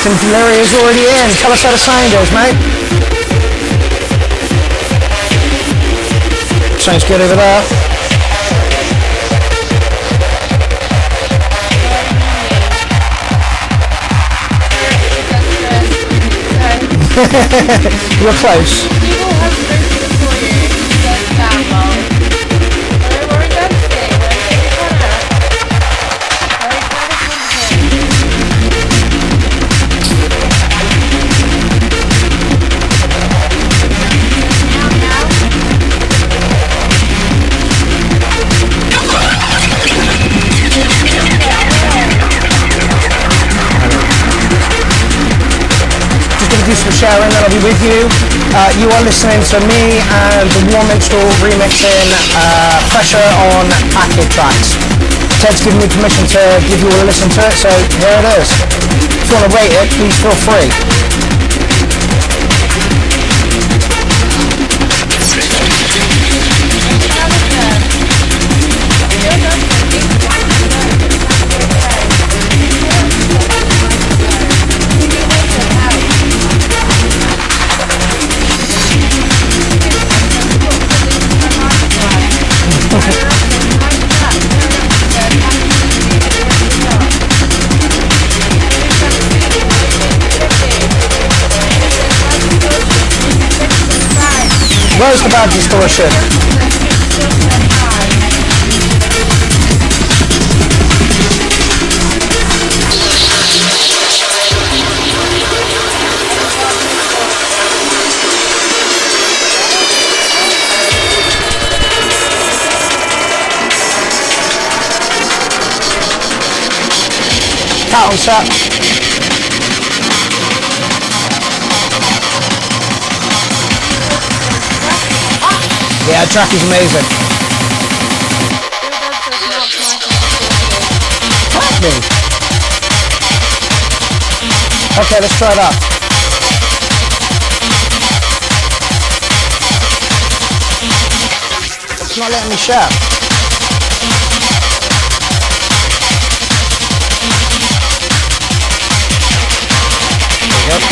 Symphony is already in. Tell us how the sound is, mate. Sounds good over there. You're close. People have spoken before you. That's that well. We're dancing. Do some sharing, then I'll be with you. You are listening to me and the Warm Minstrel remixing Pressure on Acid Tracks. Ted's given me permission to give you all a listen to it, so here it is. If you want to rate it, please feel free. Where's the bad distortion? Cat on set. Yeah, the track is amazing. Fuck me. Okay, let's try that. It's not letting me share. There we go.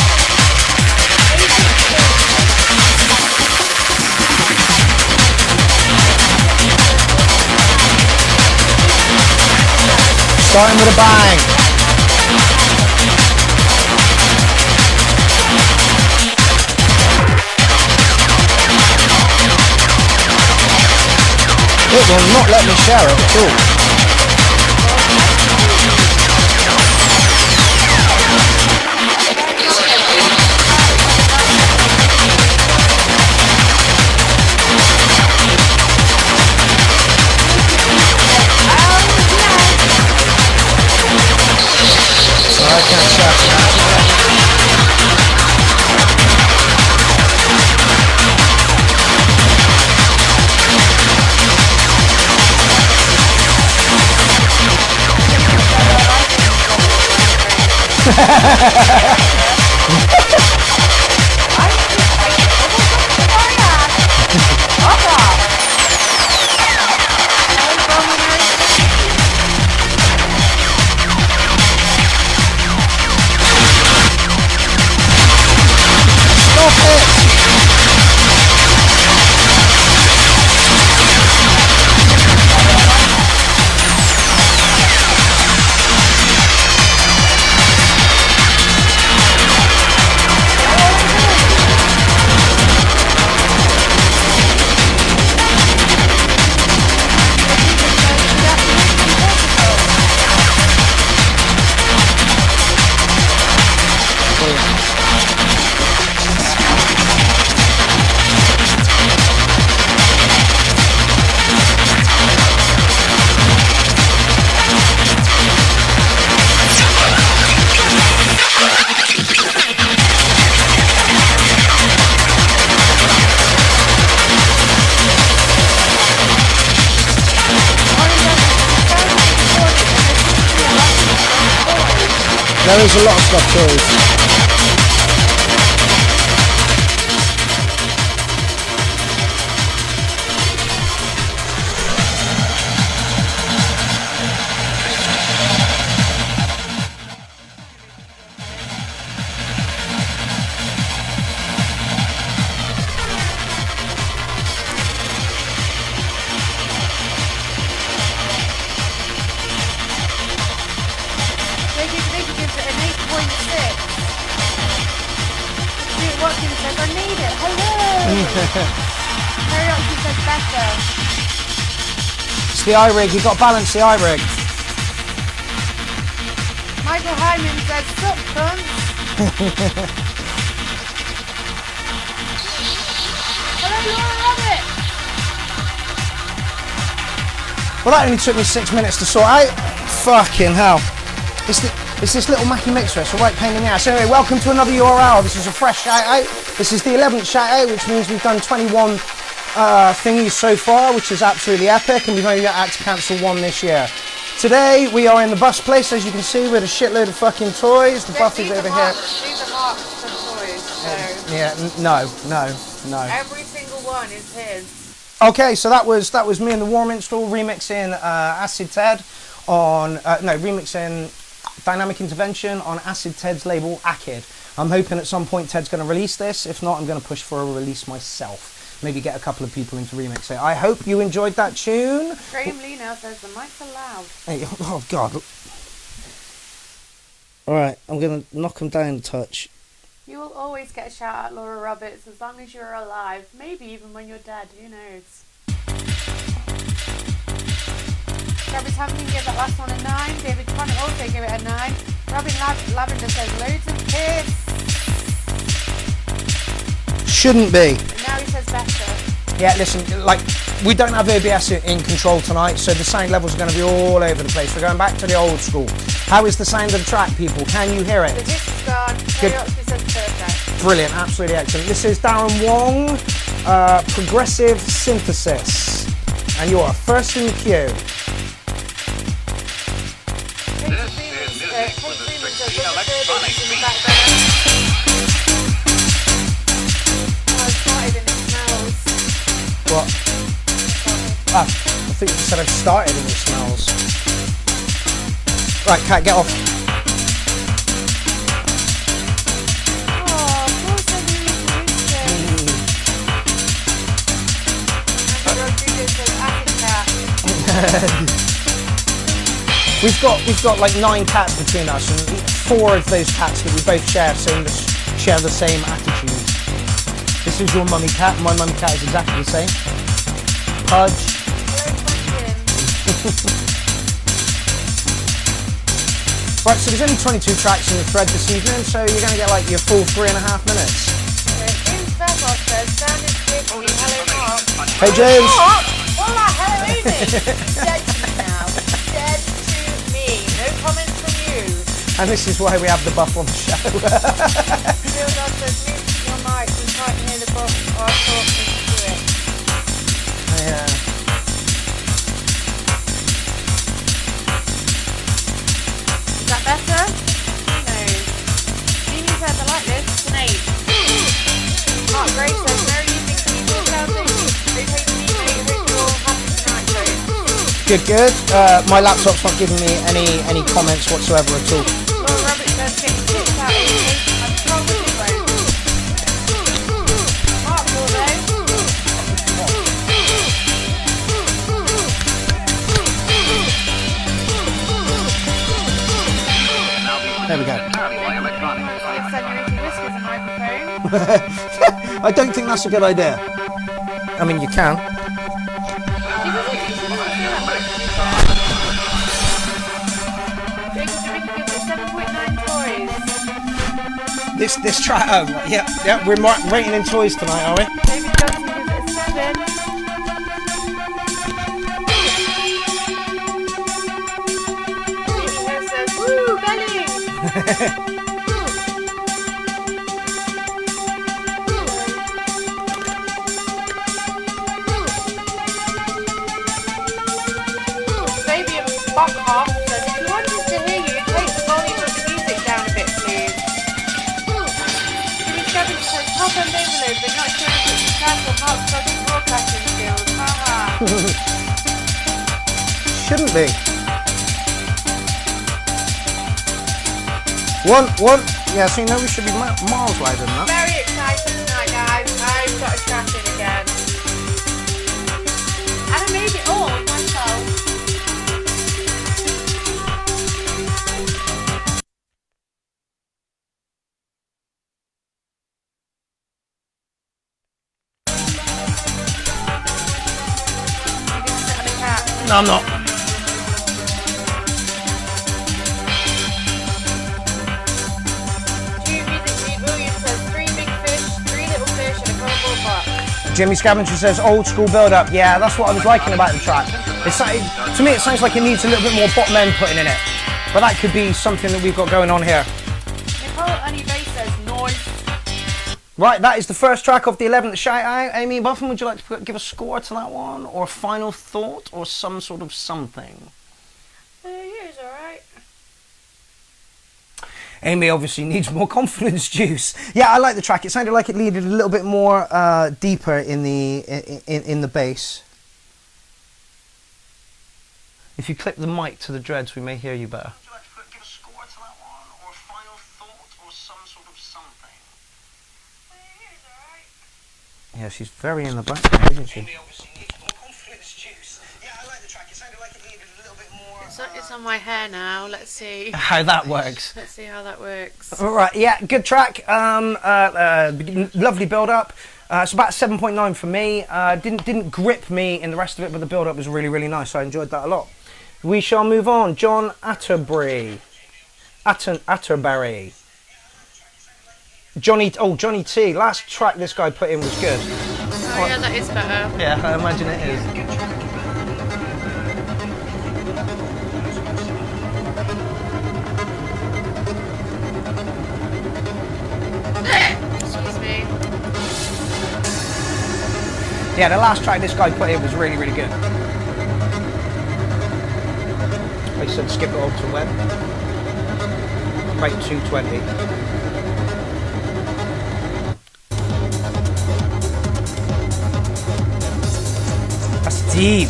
Starting with a bang. It will not let me share it at all. I can't share. There is a lot of stuff too. Pierrot says better. It's the eye-rig, you've got to balance the eye-rig. Michael Hyman says, sup, cunts. Hello, Laura Rabbit. Well, that only took me 6 minutes to sort out. Fucking hell. It's this little Mackie mixer, it's a right pain in the ass. Anyway, welcome to another URL. This is a fresh shout out. This is the 11th shout out, which means we've done 21 thingies so far, which is absolutely epic, and we've only had to cancel one this year. Today, we are in the bus place, as you can see, with a shitload of fucking toys. The bus is over here. These are Mark's for toys, so. Yeah, no. Every single one is his. Okay, so that was me and the Warm Install remixing Acid Ted on remixing Dynamic Intervention on Acid Ted's label Akid. I'm hoping at some point Ted's going to release this. If not, I'm going to push for a release myself. Maybe get a couple of people in to remix it. I hope you enjoyed that tune. Graham Lee now says the mics are loud. Hey, oh God. All right, I'm going to knock them down a touch. You will always get a shout out, Laura Roberts, as long as you're alive. Maybe even when you're dead, who knows? Travis Hampton gave that last one a 9. David Connor also gave it a 9. Robin Lavender says loads of piss. Shouldn't be. And now he says better. Yeah, listen, like, we don't have OBS in control tonight, so the sound levels are going to be all over the place. We're going back to the old school. How is the sound of the track, people? Can you hear it? The disc is gone. Pierrot says perfect. Brilliant, absolutely excellent. This is Darren Wong, Progressive Synthesis, and you are first in the queue. Kate Freeman says electronic in the background. What? Ah, I think you said I've started and it smells. Right, cat, get off. Oh, poor We've got like 9 cats between us, and 4 of those cats that we both share share the same attitude. This is your mummy cat. My mummy cat is exactly the same. Pudge. Right, so there's only 22 tracks in the thread this evening, so you're going to get like your full 3.5 minutes. James Verhoff says, sounded quick. Hello, Mark. Hey, James. Hola, hello, Amy. Dead to me now. Dead to me. No comments from you. And this is why we have the buff on the show. Bill Dog says, mute your mic. We can't hear the buff or talking to it. Yeah. Is that better? Who knows? Jeannie says, I like this. It's an 8. Mark Gray says, Merry evening to you. Great hate to meet you. Hope you're all happy tonight, Joe. Good. My laptop's not giving me any comments whatsoever at all. Laura Roberts says, getting tips out of me. I'm probably right. Mark will though. There we go. Senorita Whiskers a microphone. I don't think that's a good idea. I mean, you can. This track. Oh, yeah. We're rating in toys tonight, are we? David Johnson gives it a 7. Jeannie says, woo, belly! Fabian Buckhoff says, if you wanted to hear you, take the volume of the music down a bit, please. Jimmy Stubbins says, top end overload, but not sure if it's track or Mark's Southern broadcasting skills. Haha. Shouldn't be. One. Yeah, so you know we should be miles wider than that. Very excited tonight, guys. I've got a track in again. And I made it all myself. No, I'm not. William says 3 big fish, 3 little fish, and a cardboard box. Jimmy Scavenger says old school build-up. Yeah, that's what I was liking about the track. To me, it sounds like it needs a little bit more bottom end putting in it. But that could be something that we've got going on here. Nicole Honey Bay says noise. Right, that is the first track of the 11th shout out. Amy Buffin, would you like to give a score to that one? Or a final thought? Or some sort of something? Yeah, it's alright. Amy obviously needs more confidence juice. Yeah, I like the track. It sounded like it needed a little bit more deeper in the bass. If you clip the mic to the dreads, we may hear you better. Would you like to give a score to that one, or a final thought, or some sort of something? Yeah, it's alright. Yeah, she's very in the background, isn't she? Amy obviously needs more confidence juice. Yeah, I like the track. It sounded like it needed a little bit more. It's on my hair now. Let's see how that works. Let's see how that works. All right, yeah, good track. Lovely build-up. It's about 7.9 for me. Didn't grip me in the rest of it, but the build-up was really, really nice. I enjoyed that a lot. We shall move on. John Atterbury. Atterbury. Johnny T. Last track this guy put in was good. Oh yeah, that is better. Yeah, I imagine it is. Excuse me. Yeah, the last track this guy put in was really, really good. I said skip it on to web. About 220. That's deep.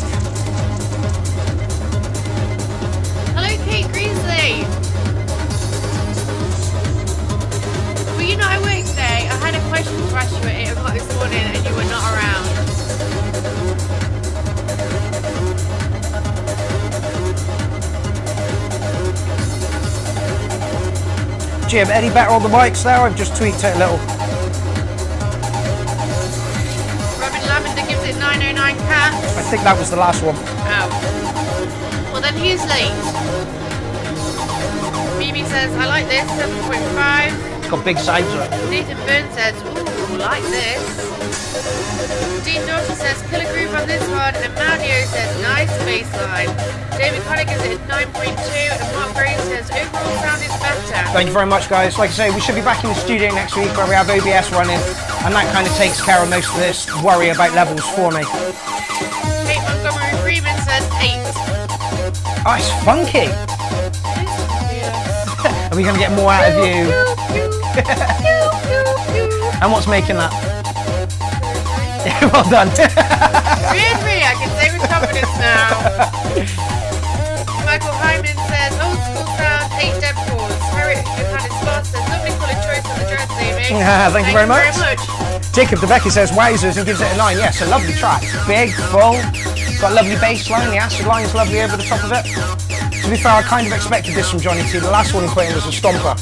Hello, Kate Greasley. Were you not at work today? I had a question to ask you at 8 o'clock this morning and you were not around. Jim, any better on the mics there? I've just tweaked it a little. Robin Lavender gives it 909 cats. I think that was the last one. Oh. Well then he's late. Mimi says, I like this, 7.5. It's got big sides on it. Nathan Byrne says, ooh, like this. Dean Dorsey says, killer groove on this one. And Maudio says, nice bassline. David Connor gives it 9.2. And Mark Graves says, overall sound is better. Thank you very much, guys. Like I say, we should be back in the studio next week where we have OBS running. And that kind of takes care of most of this worry about levels for me. Kate Montgomery Freeman says 8. Oh, it's funky. Are we going to get more out of you? And what's making that? Well done. 3 and 3, I can say with confidence now. Michael Hyman says, old school sound, 8 dead pause. Harriet Johannes Sloss says, lovely colour choice on the dress, Amy. Thank you very much. Jacob DeBecky says, wowzers, and gives it a 9. Yes, a lovely track. Big, full, got a lovely bass line. The acid line is lovely over the top of it. To be fair, I kind of expected this from Johnny T. The last one he put in was a stomper.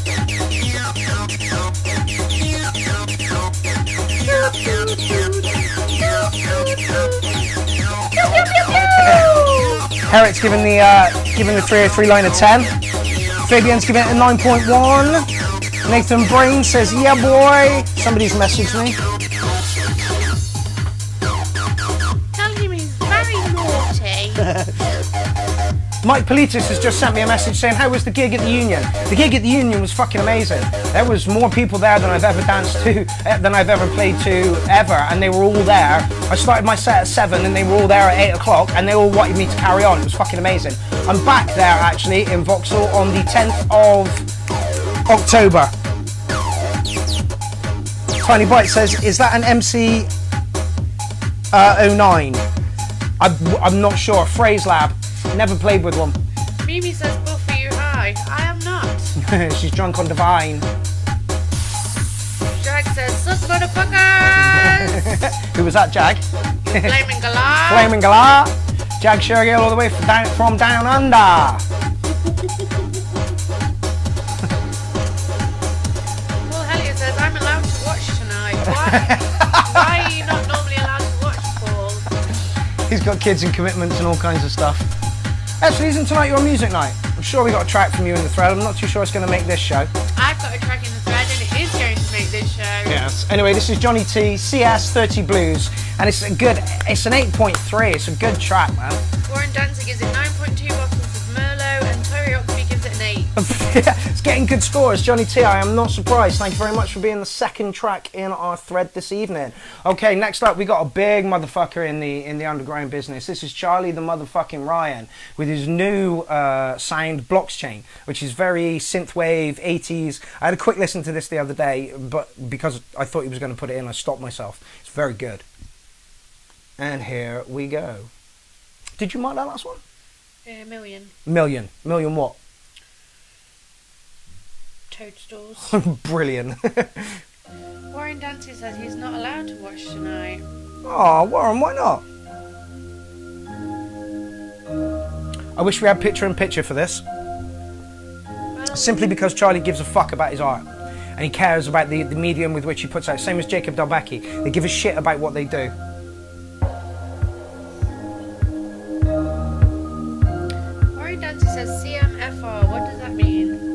Herrick's giving the 303 line a 10. Fabian's giving it a 9.1. Nathan Brain says, yeah boy. Somebody's messaged me. Telling me he's very naughty. Mike Politis has just sent me a message saying, how was the gig at the Union? The gig at the Union was fucking amazing. There was more people there than I've ever danced to, than I've ever played to, ever, and they were all there. I started my set at 7 and they were all there at 8 o'clock and they all wanted me to carry on. It was fucking amazing. I'm back there actually in Vauxhall on the 10th of October. Tiny Bite says, is that an MC 09? I'm not sure. Phrase Lab. Never played with one. Mimi says, Buffy, you high. I am not. She's drunk on Divine. Jag says, suck motherfuckers. Who was that, Jag? Flaming Galah. Flaming Galah. Jag Shergill all the way from down under. Paul Hellier says, I'm allowed to watch tonight. Why are you not normally allowed to watch, Paul? He's got kids and commitments and all kinds of stuff. Actually, isn't tonight your music night? I'm sure we got a track from you in the thread. I'm not too sure it's going to make this show. I've got a track in the thread and it is going to make this show. Yes. Anyway, this is Johnny T, CS30 Blues, and it's an 8.3. It's a good track, man. Warren Danzig gives it 9.2 bottles of Merlot and Terry Oxby gives it an 8. It's getting good scores. Johnny T, I am not surprised. Thank you very much for being the second track in our thread this evening. Okay, next up we got a big motherfucker in the underground business. This is Charlie the motherfucking Ryan with his new sound Blockchain, which is very synthwave 80s. I had a quick listen to this the other day, but because I thought he was going to put it in, I stopped myself. It's very good. And here we go. Did you mark that last one? Million. Million what? Toadstools. Brilliant. Warren Dancy says he's not allowed to watch tonight. Oh, Warren, why not? I wish we had picture-in-picture for this. Well, Simply because Charlie gives a fuck about his art. And he cares about the medium with which he puts out. Same as Jacob Delbecchi. They give a shit about what they do. Warren Dancy says CMFR. What does that mean?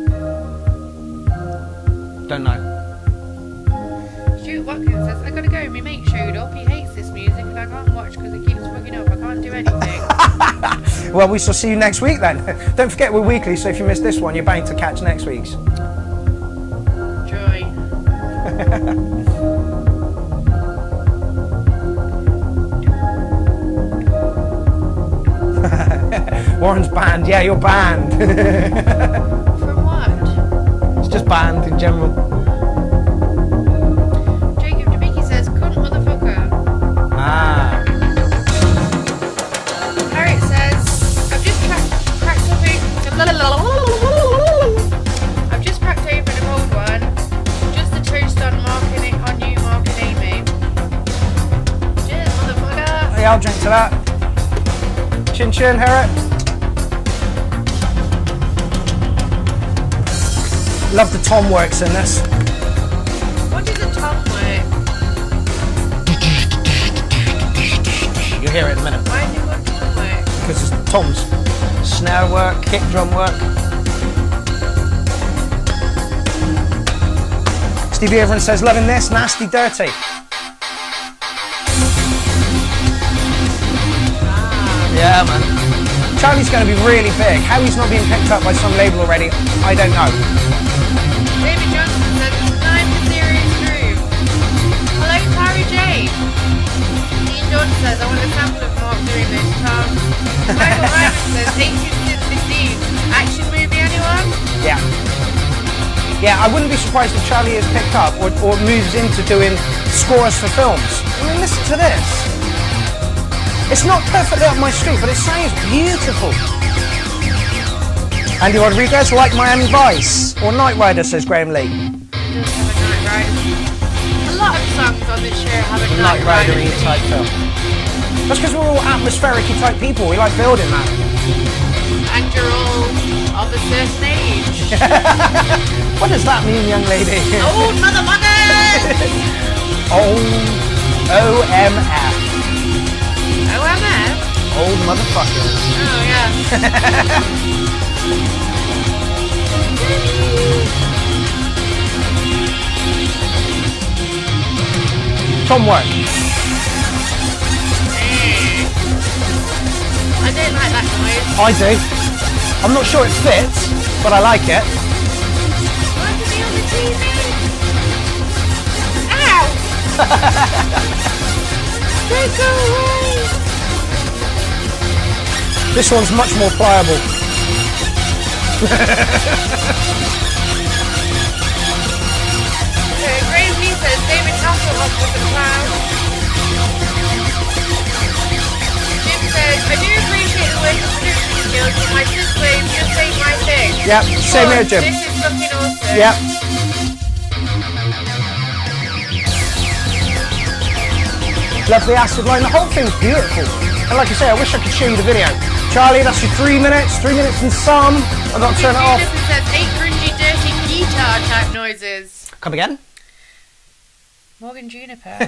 Don't know. Stuart Watkins says, I gotta go, my mate showed up, he hates this music and I can't watch because it keeps fucking up, I can't do anything. Well, we shall see you next week then. Don't forget we're weekly, so if you miss this one, you're bound to catch next week's. Joy. Warren's banned. Yeah, you're banned. From what? It's just banned in general. Jacob Debicki says, cunt motherfucker. Ah. Harriet says, I've just cracked open an old one. Just a toast on you, Mark and Amy. Cheers, motherfucker. Hey, I'll drink to that. Chin chin, Harriet. Love the tom works in this. What is a tom work? You'll hear it in a minute. Why is it called tom work? Because it's toms. Snare work, kick drum work. Stevie Everett says, loving this, nasty, dirty. Yeah, man. Charlie's going to be really big. How he's not being picked up by some label already, I don't know. David Johnson says, it's time for serious groove. Hello, Tari J. Dean Jordan says, I want a sample of Mark doing this, Tom. Michael Ryman says, 18 15. Action movie, anyone? Yeah. Yeah, I wouldn't be surprised if Charlie is picked up or moves into doing scores for films. I mean, listen to this. It's not perfectly up my street, but it sounds beautiful. Andy Rodriguez, like Miami Vice. Or Knight Rider, says Graham Lee. It does have a Knight Rider. A lot of songs on this show have a Knight Rider theme. type film. That's because we're all atmospheric-y type people. We like building that. And you're all of a certain age. What does that mean, young lady? Old motherfuckers! OMF. OMF? Old motherfuckers. Oh, yeah. Tom work. I don't like that noise. I do. I'm not sure it fits, but I like it. Why is he on the TV? Ow! Don't go away! This one's much more pliable. Graham Lee says David Hasselhoff was a clown. Jim says, I do appreciate the work of production skills, but my synthwave just ain't my thing. Yep, same here, Jim. This is fucking awesome. Yep. Love the acid line. The whole thing's beautiful. And like I say, I wish I could show you the video. Charlie, that's your 3 minutes. 3 minutes and some. I've got to turn it off. Juniper says 8 grungy, dirty guitar type noises. Come again? Morgan Juniper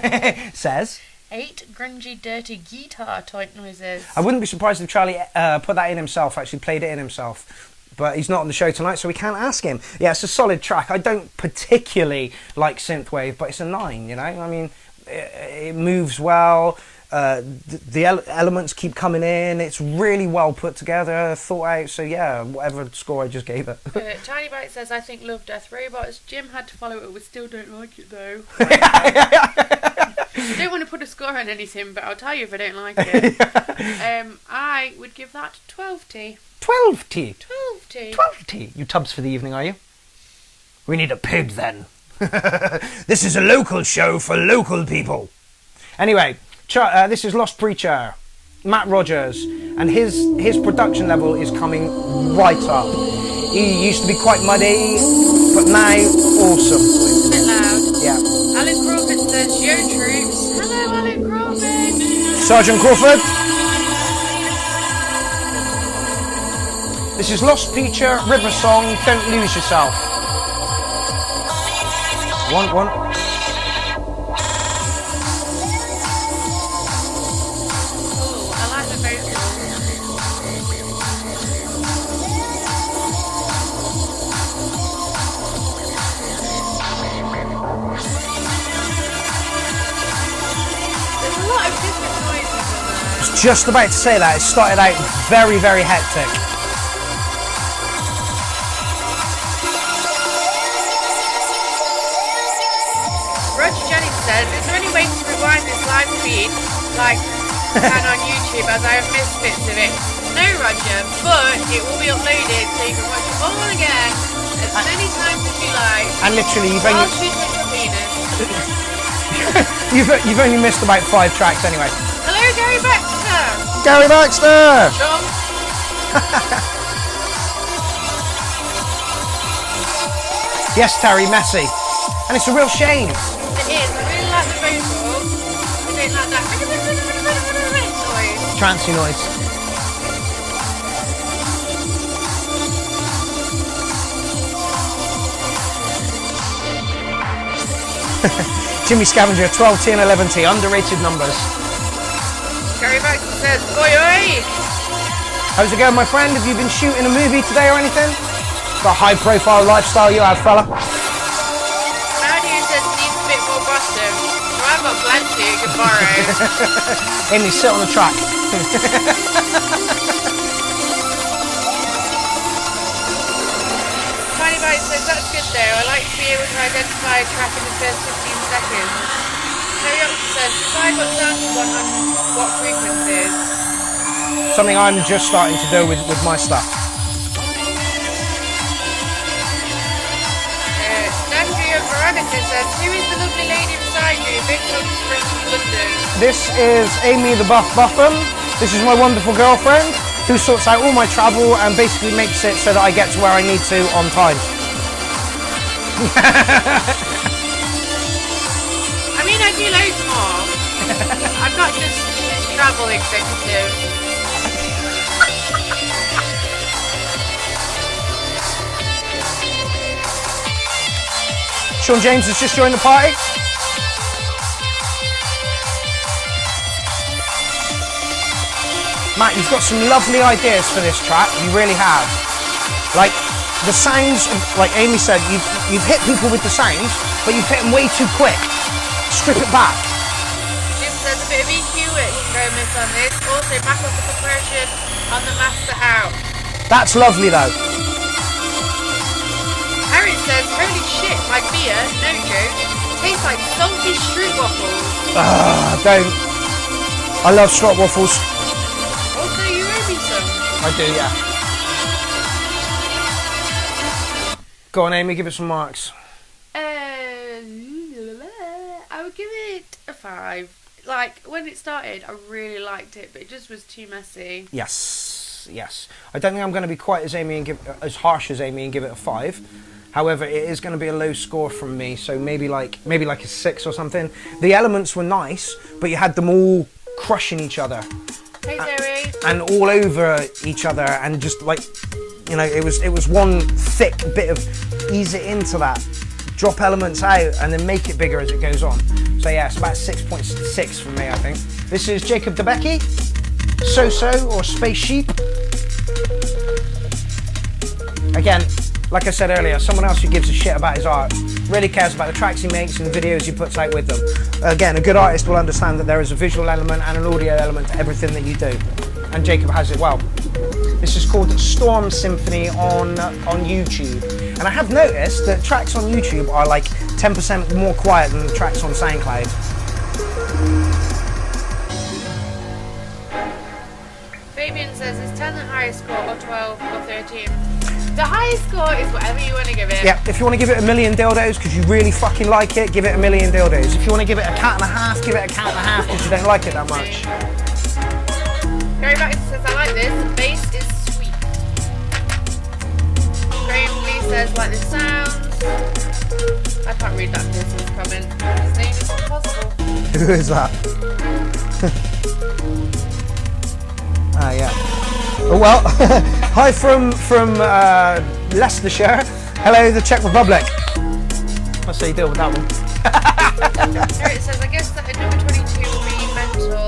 Says. 8 grungy, dirty guitar type noises. I wouldn't be surprised if Charlie put that in himself, actually played it in himself. But he's not on the show tonight, so we can't ask him. Yeah, it's a solid track. I don't particularly like synthwave, but it's a 9, you know? I mean, it moves well. The elements keep coming in. It's really well put together, thought out. So yeah, whatever score I just gave it. Tiny Bite says, I think Love, Death, Robots. Jim had to follow it with Still Don't Like It though. I don't want to put a score on anything, but I'll tell you if I don't like it. I would give that 12T. 12T? 12T. 12T. You tubs for the evening, are you? We need a pig then. This is a local show for local people. Anyway, this is Lost Preacher, Matt Rogers, and his production level is coming right up. He used to be quite muddy, but now awesome. A bit loud. Yeah. Alan Crawford says, Yo troops. Hello, Alan Crawford. Sergeant Crawford. This is Lost Preacher, River Song, Don't Lose Yourself. One. Just about to say that. It started out very, very hectic. Roger Jennings says, is there any way to rewind this live feed like can on YouTube, as I have missed bits of it? No, Roger, but it will be uploaded so you can watch it all again as many times as you like. And literally, you've While only shooting your penis. you've only missed about 5 tracks anyway. Hello, Gary Baxter. Gary Baxter! John. Yes, Terry, messy. And it's a real shame. It is. I really like the vocal. I don't like that noise. Trancey noise. Jimmy Scavenger, 12T and 11T, underrated numbers. Gary Baxter says, oi oi! How's it going, my friend? Have you been shooting a movie today or anything? Got a high profile lifestyle you have, fella. Claudia says needs a bit more bottom. So I've got plenty you can borrow. Amy, sit on the track. Tiny Bite says that's good though. I like to be able to identify a track in the first 15 seconds. Terry Oxford says, decide what sounds on what frequencies. Something I'm just starting to do with my stuff. Andrea Veronica says, who is the lovely lady beside you? Big Cold Springs, London. This is Amy the Buff Buffum. This is my wonderful girlfriend who sorts out all my travel and basically makes it so that I get to where I need to on time. I mean, I do loads more. I'm not just travel executive. Sean James has just joined the party. Matt, you've got some lovely ideas for this track. You really have. Like, the sounds, like Amy said, you've hit people with the sounds, but you've hit them way too quick. Strip it back. Jim says a bit of EQ miss on this. Also, back off the compression on the master out. That's lovely though. Harry says, holy shit, my beer, no joke, tastes like salty stroop waffles. Don't. I love strop waffles. Also, you owe me some. I do, yeah. Go on, Amy, give it some marks. I would give it a 5. Like, when it started, I really liked it, but it just was too messy. Yes. I don't think I'm going to be quite as as harsh as Amy and give it a 5. However, it is going to be a low score from me, so maybe like a 6 or something. The elements were nice, but you had them all crushing each other. Hey Zoe. And all over each other, and just like, you know, it was one thick bit of ease it into that drop elements out and then make it bigger as it goes on. So yeah, it's about 6.6 for me, I think. This is Jacob DeBecke, So-So or Space Sheep. Again, like I said earlier, someone else who gives a shit about his art, really cares about the tracks he makes and the videos he puts out with them. Again, a good artist will understand that there is a visual element and an audio element to everything that you do. And Jacob has it well. This is called Storm Symphony on YouTube. And I have noticed that tracks on YouTube are like 10% more quiet than the tracks on SoundCloud. Fabian says, is 10 the highest score or 12 or 13? The highest score is whatever you want to give it. Yeah, if you want to give it a million dildos because you really fucking like it, give it a million dildos. If you want to give it a cat and a half, give it a cat and a half because you don't like it that much. Gary Baxter says, I like this. The bass is sweet. Graham Lee says, like the sounds. I can't read that person's comment. His name is impossible. Who is that? Ah, yeah. Oh, well, hi from Leicestershire. Hello, the Czech Republic. I'll say you deal with that one. It says, I guess that at number 22 will be mental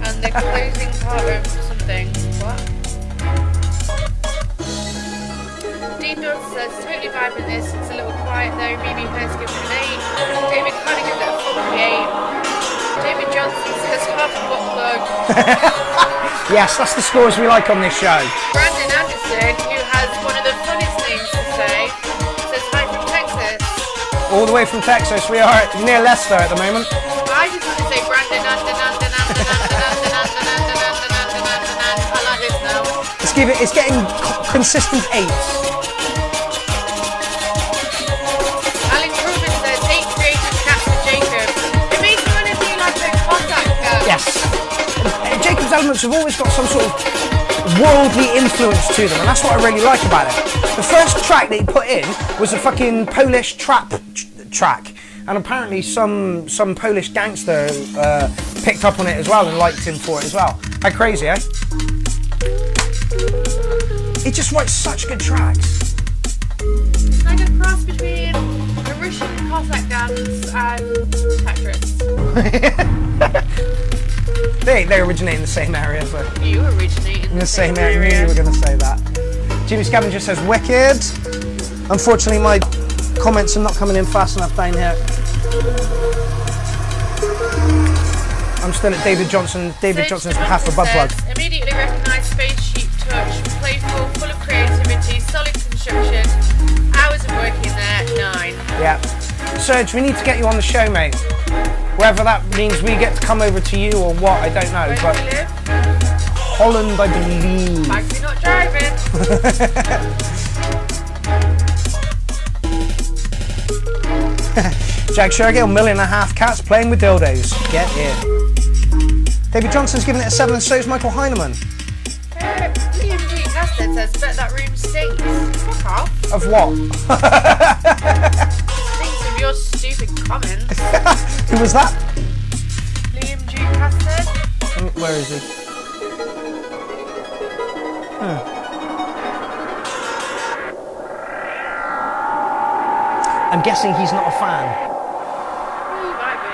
and the closing part of something. What? Dean Dawson says, totally vibing this. It's a little quiet though. Mimi Hurst gives it an 8. David Carter gives it a 48. David Johnson says, half a butt plug. Yes, that's the scores we like on this show. Brandon Anderson, who has one of the funnest names to say, says hi from Texas. All the way from Texas. We are near Leicester at the moment. I just want to say Brandon Anderson. I like this now. It's getting consistent 8s. Alan Rubin says 8 creative cats for Jacob. It makes me want to be like a contact girl. Yes. Jacob's elements have always got some sort of worldly influence to them, and that's what I really like about it. The first track that he put in was a fucking Polish trap track, and apparently some Polish gangster picked up on it as well and liked him for it as well. How crazy, eh? He just writes such good tracks. It's like a cross between a Russian Cossack dance and Tetris. They originate in the same area, so. You originate in the same area. I knew you were going to say that. Jimmy Scavenger says wicked. Unfortunately, my comments are not coming in fast enough down here. I'm still at David Johnson. David Johnson's half a butt plug. Immediately recognise Space Sheep touch, playful, full of creativity, solid construction, hours of working there, 9. Yeah. Serge, we need to get you on the show, mate. Whether that means we get to come over to you or what, I don't know. Where but do you live? Holland, I believe. Mag's not driving. Jack Shergill, 1.5 million cats playing with dildos. Get in. David Johnson's giving it a 7 and so is Michael Heineman. Liam G. Casted says, bet that room stinks. Fuck off. Of what? Stinks of your stupid comments. Who was that? Liam G. Casted. Where is he? I'm guessing he's not a fan. He might be.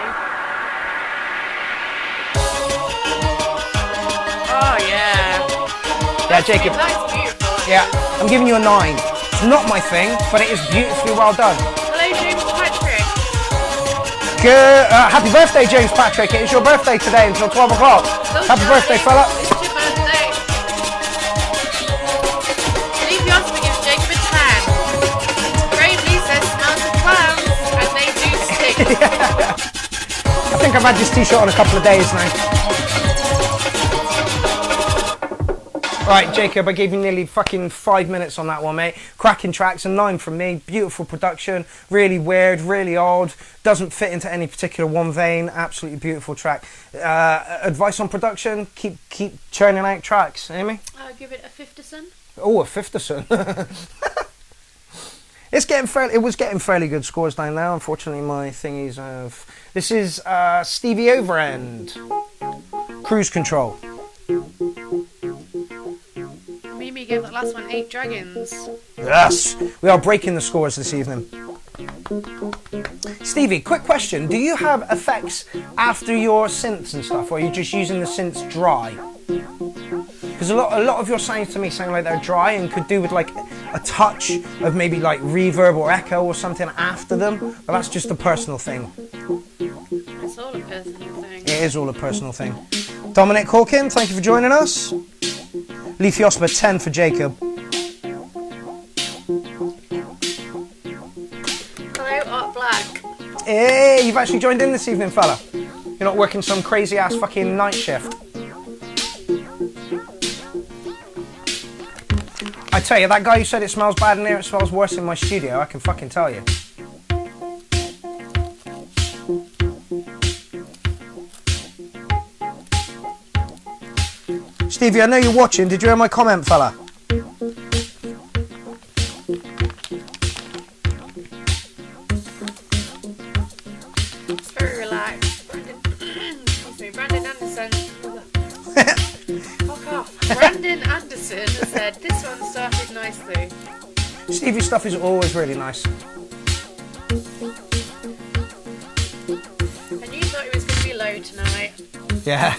Oh yeah. Yeah, Jacob. That's beautiful. Yeah, I'm giving you a 9. It's not my thing, but it is beautifully well done. Hello, James Patrick. Good. Happy birthday, James Patrick. It is your birthday today until 12 o'clock. Happy birthday, fella. It's your birthday. Lee Bjornsson gives Jacob a 10. Graham Lee says smells of clowns, and they do stink. I think I've had this t-shirt on a couple of days now. Right, Jacob, I gave you nearly fucking 5 minutes on that one, mate. Cracking tracks, a 9 from me. Beautiful production, really weird, really odd. Doesn't fit into any particular one vein. Absolutely beautiful track. Advice on production: keep churning out tracks. Amy? I'll give it a 50-son. Oh, a 50-son. It was getting fairly good scores down there. Unfortunately, my thingies have. This is Stevie Overend. Cruise Control. Mimi gave that last one 8 dragons. Yes, we are breaking the scores this evening. Stevie, quick question. Do you have effects after your synths and stuff, or are you just using the synths dry? Because a lot of your sounds to me sound like they're dry and could do with like a touch of maybe like reverb or echo or something after them, but that's just a personal thing. It's all a personal thing. It is all a personal thing. Dominic Hawkin, thank you for joining us. Leafy Osper 10 for Jacob. Hello, Art Black. Hey, you've actually joined in this evening, fella. You're not working some crazy ass fucking night shift. I tell you, that guy who said it smells bad in here, it smells worse in my studio, I can fucking tell you. Stevie, I know you're watching. Did you hear my comment, fella? It's very relaxed. Excuse me, Brandon Anderson. Fuck off. Brandon Anderson said this one started nicely. Stevie's stuff is always really nice. And you thought it was going to be low tonight. Yeah.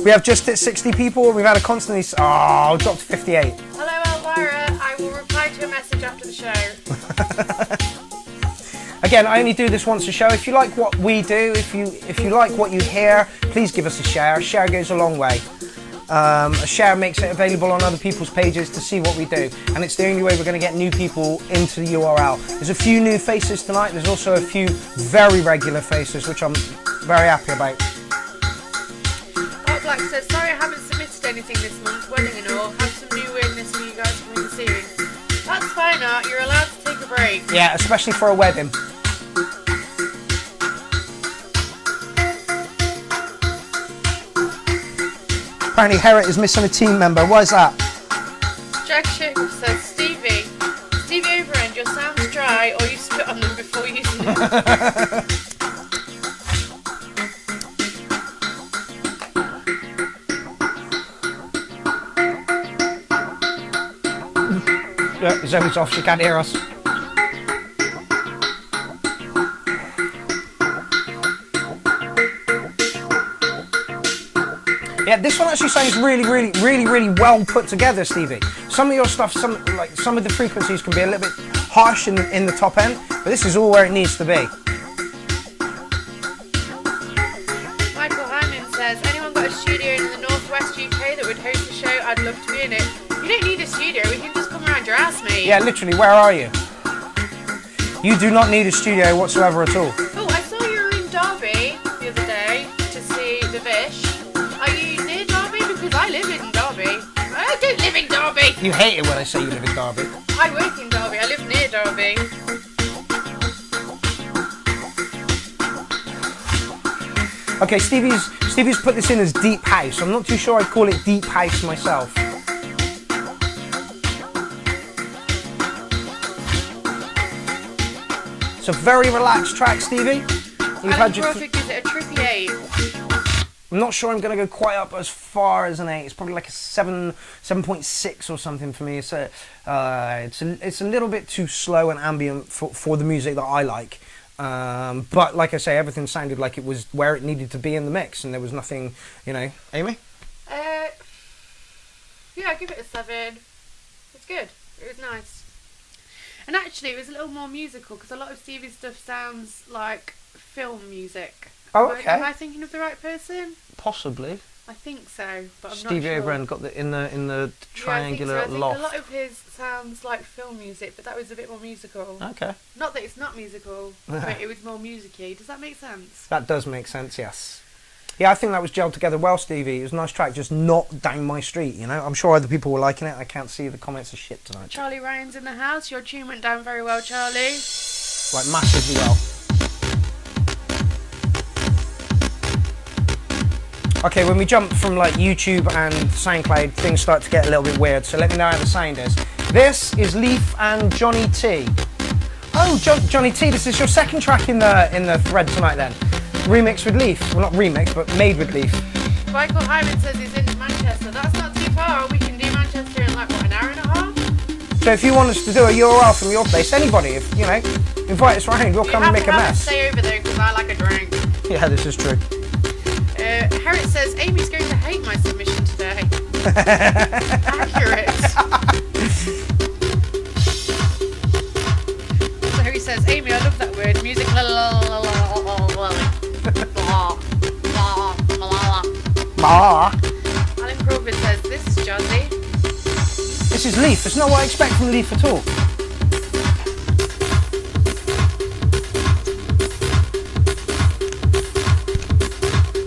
We have just hit 60 people. We've had a constantly... Oh, dropped to 58. Hello, Elvira. I will reply to a message after the show. Again, I only do this once a show. If you like what we do, if you like what you hear, please give us a share. A share goes a long way. A share makes it available on other people's pages to see what we do. And it's the only way we're going to get new people into the URL. There's a few new faces tonight. There's also a few very regular faces, which I'm very happy about. Black says, sorry I haven't submitted anything this month, wedding and all. Have some new weirdness for you guys coming soon. That's fine, Art. You're allowed to take a break. Yeah, especially for a wedding. Apparently Herritt is missing a team member. Why is that? Jack Ship says, Stevie Overend, your sound's dry or you spit on them before using them. Zoe's off, she can't hear us. Yeah, this one actually sounds really well put together, Stevie. Some of your stuff, some of the frequencies can be a little bit harsh in the top end, but this is all where it needs to be. Michael Hyman says, anyone got a studio in the northwest UK that would host a show? I'd love to be in it. You don't need a studio, we can just come around your ass, mate. Yeah, literally, where are you? You do not need a studio whatsoever at all. Oh, I saw you were in Derby the other day to see the Vish. Are you near Derby? Because I live in Derby. I don't live in Derby. You hate it when I say you live in Derby. I work in Derby, I live near Derby. Okay, Stevie's put this in as deep house. I'm not too sure I'd call it deep house myself. It's a very relaxed track, Stevie. You've had your gives it a trippy 8. I'm not sure I'm going to go quite up as far as an 8. It's probably like a 7.6 or something for me. It's a little bit too slow and ambient for the music that I like. But like I say, everything sounded like it was where it needed to be in the mix, and there was nothing, you know. Amy? Yeah, I'll give it a 7. It's good. It was nice. And actually, it was a little more musical because a lot of Stevie's stuff sounds like film music. Oh, okay. Am I thinking of the right person? Possibly. I think so, but I'm Stevie not sure. Overend got in the triangular I think loft. a lot of his sounds like film music, but that was a bit more musical. Okay. Not that it's not musical, but it was more music-y. Does that make sense? That does make sense, yes. Yeah, I think that was gelled together well, Stevie. It was a nice track, just not down my street, you know. I'm sure other people were liking it. I can't see the comments of shit tonight. Charlie Ryan's in the house. Your tune went down very well, Charlie. Like, massively well. Okay, when we jump from like YouTube and SoundCloud, things start to get a little bit weird, so let me know how the sound is. This is Leaf and Johnny T. Oh, Johnny T, this is your second track in the thread tonight then. Remix with Leaf. Well, not remix, but made with Leaf. Michael Hyman says he's in Manchester. That's not too far. We can do Manchester in like, what, an hour and a half? So if you want us to do a URL from your place, anybody, if you know, invite us round, we'll come and make a mess. Stay over there because I like a drink. Yeah, this is true. Harriet says Amy's going to hate my submission today. Accurate. So he says, Amy, I love that word. Music. La la la la Ah. Alan Crawford says, this is jazzy. This is Leaf. It's not what I expect from Leaf at all.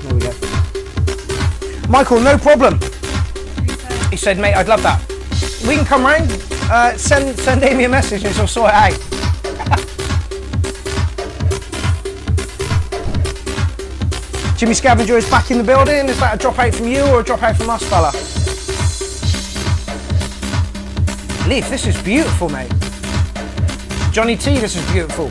There we go. Michael, no problem. He said, mate, I'd love that. We can come round, send Amy a message and she'll sort it out. Jimmy Scavenger is back in the building. Is that a drop out from you or a drop out from us, fella? Leaf, this is beautiful, mate. Johnny T, this is beautiful.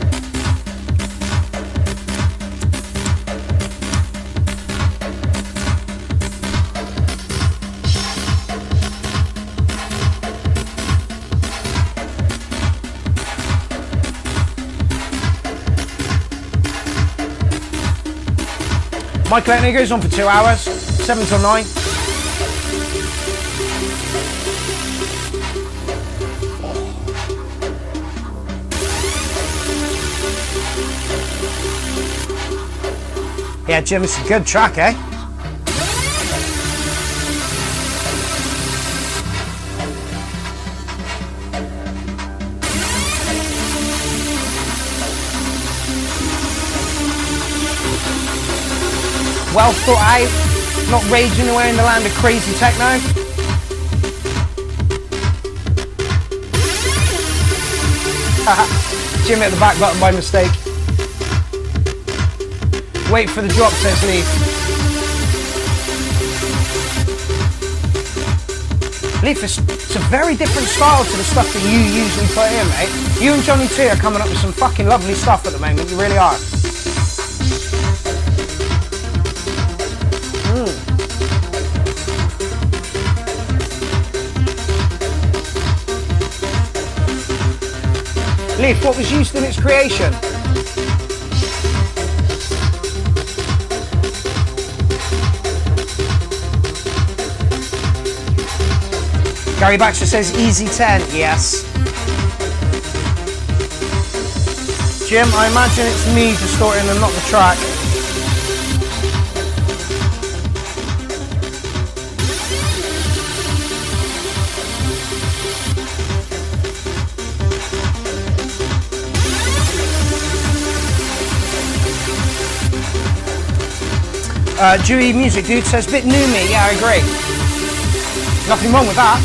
Michael Etner goes on for 2 hours, 7 till 9. Yeah, Jim, it's a good track, eh? Well thought out, not raging away in the land of crazy techno. Jim hit the back button by mistake. Wait for the drop, says Leaf. Leaf, it's a very different style to the stuff that you usually put in, mate. You and Johnny T are coming up with some fucking lovely stuff at the moment, you really are. Leaf, what was used in its creation? Gary Baxter says easy 10, yes. Jim, I imagine it's me distorting and not the track. Dewey Music Dude says, bit new me, yeah, I agree. Nothing wrong with that.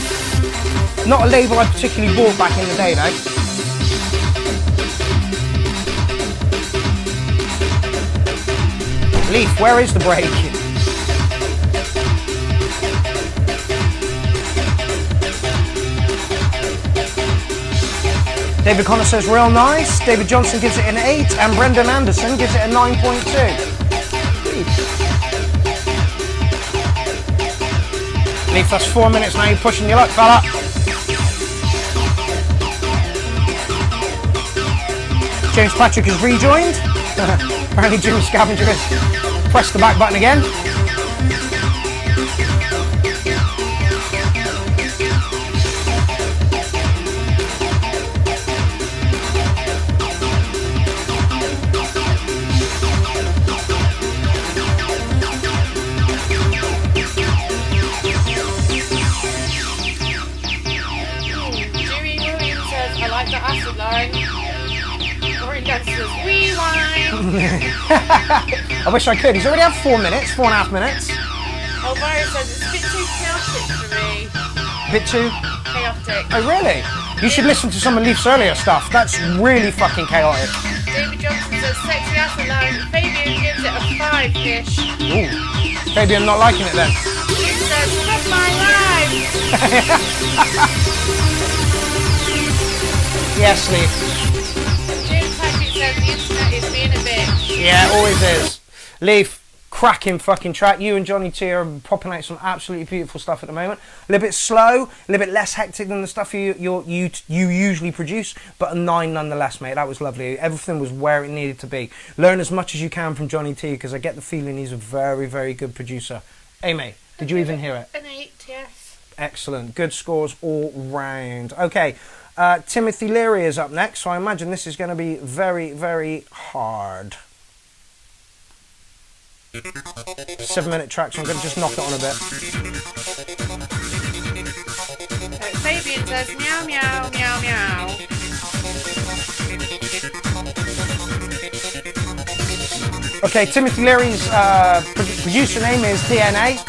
Not a label I particularly bought back in the day, though. Leaf, where is the break? David Connor says, real nice. David Johnson gives it an 8, and Brendan Anderson gives it a 9.2. Leaf, that's 4 minutes now, you're pushing your luck, fella. James Patrick has rejoined. Apparently Jimmy Scavenger has pressed the back button again. I wish I could. He's already had 4 minutes, 4.5 minutes. Elvira says it's a bit too chaotic for me. Bit too? Chaotic. Oh, really? You should listen to some of Leaf's earlier stuff. That's really fucking chaotic. David Johnson says sexy acid line. Fabian gives it a 5-ish. Ooh. Fabian not liking it then. He says, fuck my life. Yes, Leaf. James Patrick says the internet is being a bitch. Yeah, it always is. Leaf, cracking fucking track. You and Johnny T are popping out some absolutely beautiful stuff at the moment. A little bit slow, a little bit less hectic than the stuff you usually produce, but a 9 nonetheless, mate. That was lovely. Everything was where it needed to be. Learn as much as you can from Johnny T, because I get the feeling he's a very, very good producer. Hey, mate, did you even hear it? An 8, yes. Excellent. Good scores all round. Okay, Timothy Leary is up next, so I imagine this is going to be very, very hard. 7-minute track, so I'm going to just knock it on a bit. Fabian says meow, meow, meow, meow. Okay, Timothy Leary's producer name is DNA,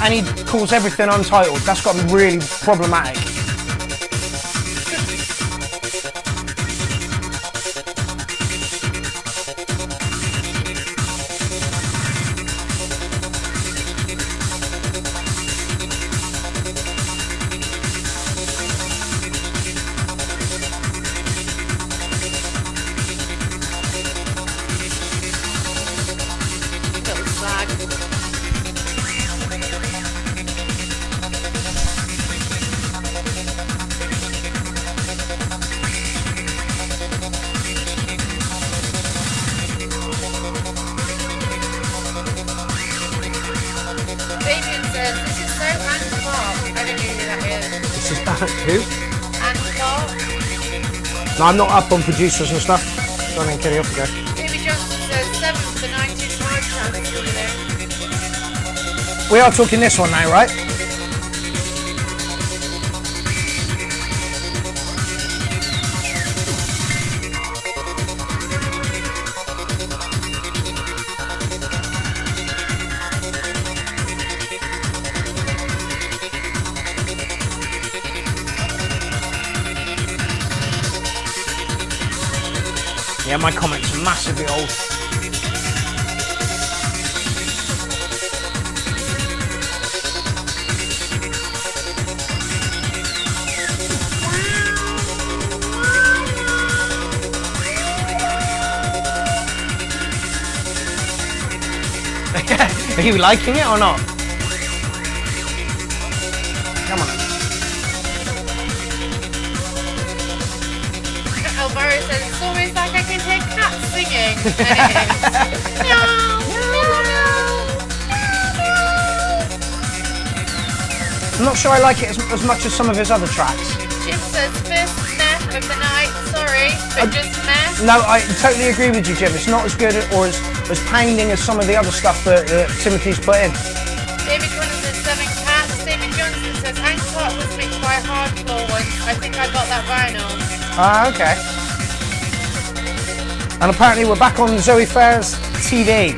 and he calls everything Untitled. That's got to be really problematic. Little slag. Fabian says, this is so anti-pop. I don't know who that is. This is who? Anti-pop. No, I'm not up on producers and stuff. Don't even carry off again. David Johnson says 7 for the 90s live channel. We are talking this one now, right? Yeah, my comments are massively old. Are you liking it or not? Come on. Elvira says, it's almost like I can hear cats singing. And it is. Meow, meow, meow. I'm not sure I like it as much as some of his other tracks. Jim says, first meh of the night, sorry, but just meh. No, I totally agree with you, Jim. It's not as good or as pounding as some of the other stuff that Timothy's put in. David Johnson says 7 cats. David Johnson says, Hank Clark was mixed by Hardcore once. I think I got that vinyl. Ah, okay. And apparently we're back on Zoe Fair's TV.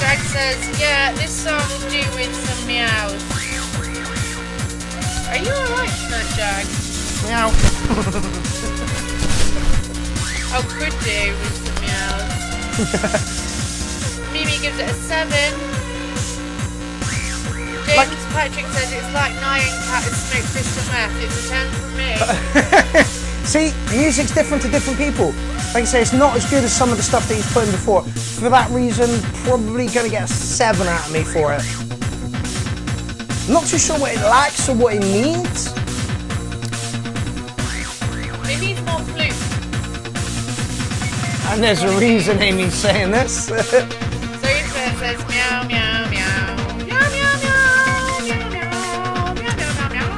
Jag says, yeah, this song do with some meows. Are you alright tonight, Jag? Meow. Oh, could do with some meows. Mimi gives it a 7. James Patrick says it's like Nyan Cat and Smoke Crystal Meth. It's a 10 from me. See, music's different to different people. Like I say, it's not as good as some of the stuff that he's put in before. For that reason, probably going to get a 7 out of me for it. Not too sure what it lacks or what it needs. It needs more flute. And there's a reason Amy's saying this. Zoe Fair says meow, meow, meow. Meow, meow, meow. Meow, meow, meow, meow, meow.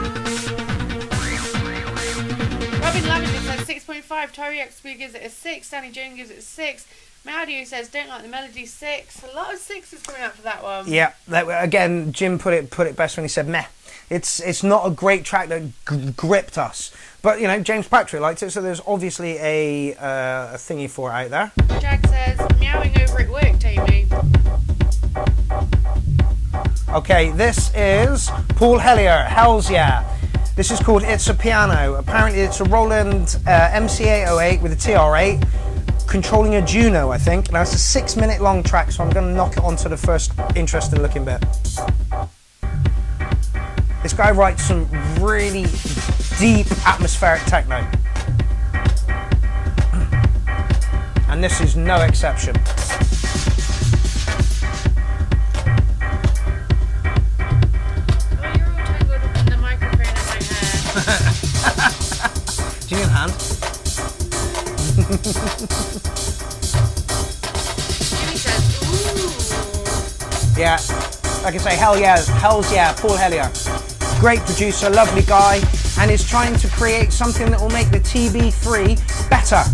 Robin Lavender says 6.5. Tori XP gives it a 6. Danny Jones gives it a 6. Maudio says don't like the melody, 6. A lot of 6s coming out for that one. Yeah, again, Jim put it best when he said meh. It's not a great track that gripped us, but you know James Patrick liked it, so there's obviously a thingy for it out there. Jag says meowing over it worked, Amy. Okay, this is Paul Hellier. Hells yeah. This is called It's a Piano. Apparently, it's a Roland MC808 with a TR8. Controlling a Juno, I think. Now it's a 6-minute long track, so I'm going to knock it onto the first interesting looking bit. This guy writes some really deep atmospheric techno. And and this is no exception. Oh, you're all tangled up in the microphone in my hair. Do you need a hand? Jimmy says, ooh. Yeah, like I say, hell's yeah, Paul Hellier. Great producer, lovely guy, and is trying to create something that will make the TB3 better.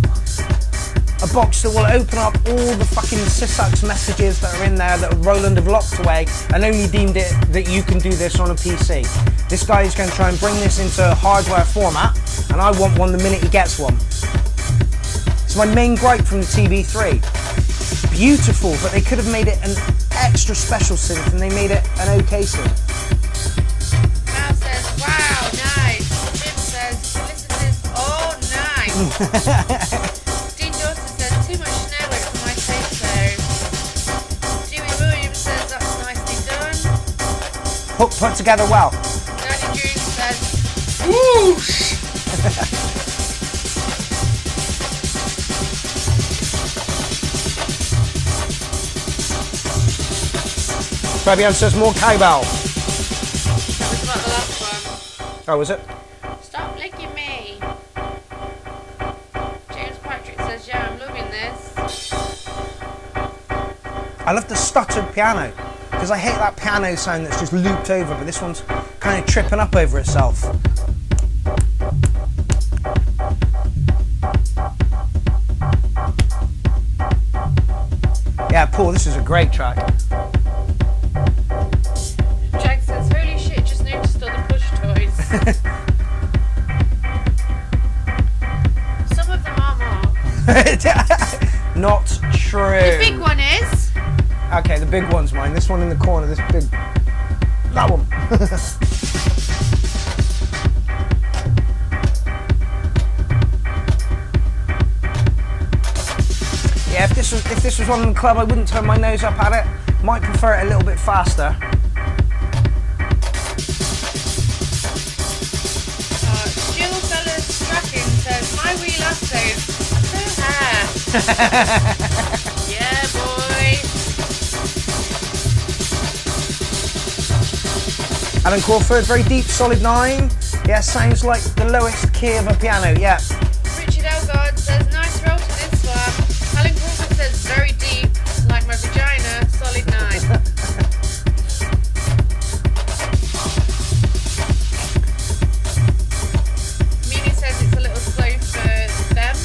A box that will open up all the fucking sysucks messages that are in there that Roland have locked away and only deemed it that you can do this on a PC. This guy is going to try and bring this into hardware format, and I want one the minute he gets one. It's my main gripe from the TB3. Beautiful, but they could have made it an extra special synth and they made it an okay synth. Mal says, wow, nice. Jim says, listen to this, oh, nice. Dean Dawson says, too much snare weight for my taste though. Jimmy Williams says, that's nicely done. Put together well. Danny June says, whoosh. Fabian says more cowbell. That was about the last one. Oh, was it? Stop licking me. James Patrick says, yeah, I'm loving this. I love the stuttered piano, because I hate that piano sound that's just looped over, but this one's kind of tripping up over itself. Yeah, Paul, this is a great track. Jack says, holy shit, just noticed all the push toys. Some of them are marked. Not true. The big one is. Okay, the big one's mine. This one in the corner, this big... That one. Yeah, if this was on in the club, I wouldn't turn my nose up at it. Might prefer it a little bit faster. Jill Fellas Strachan says, my wee lassos, so hair. Yeah, boy. Alan Crawford, very deep, solid 9. Yeah, sounds like the lowest key of a piano, yeah. Richard Elgard says, nice roll to this one. Alan Crawford says, very deep, like my vagina, solid 9. Mimi says it's a little slow for them.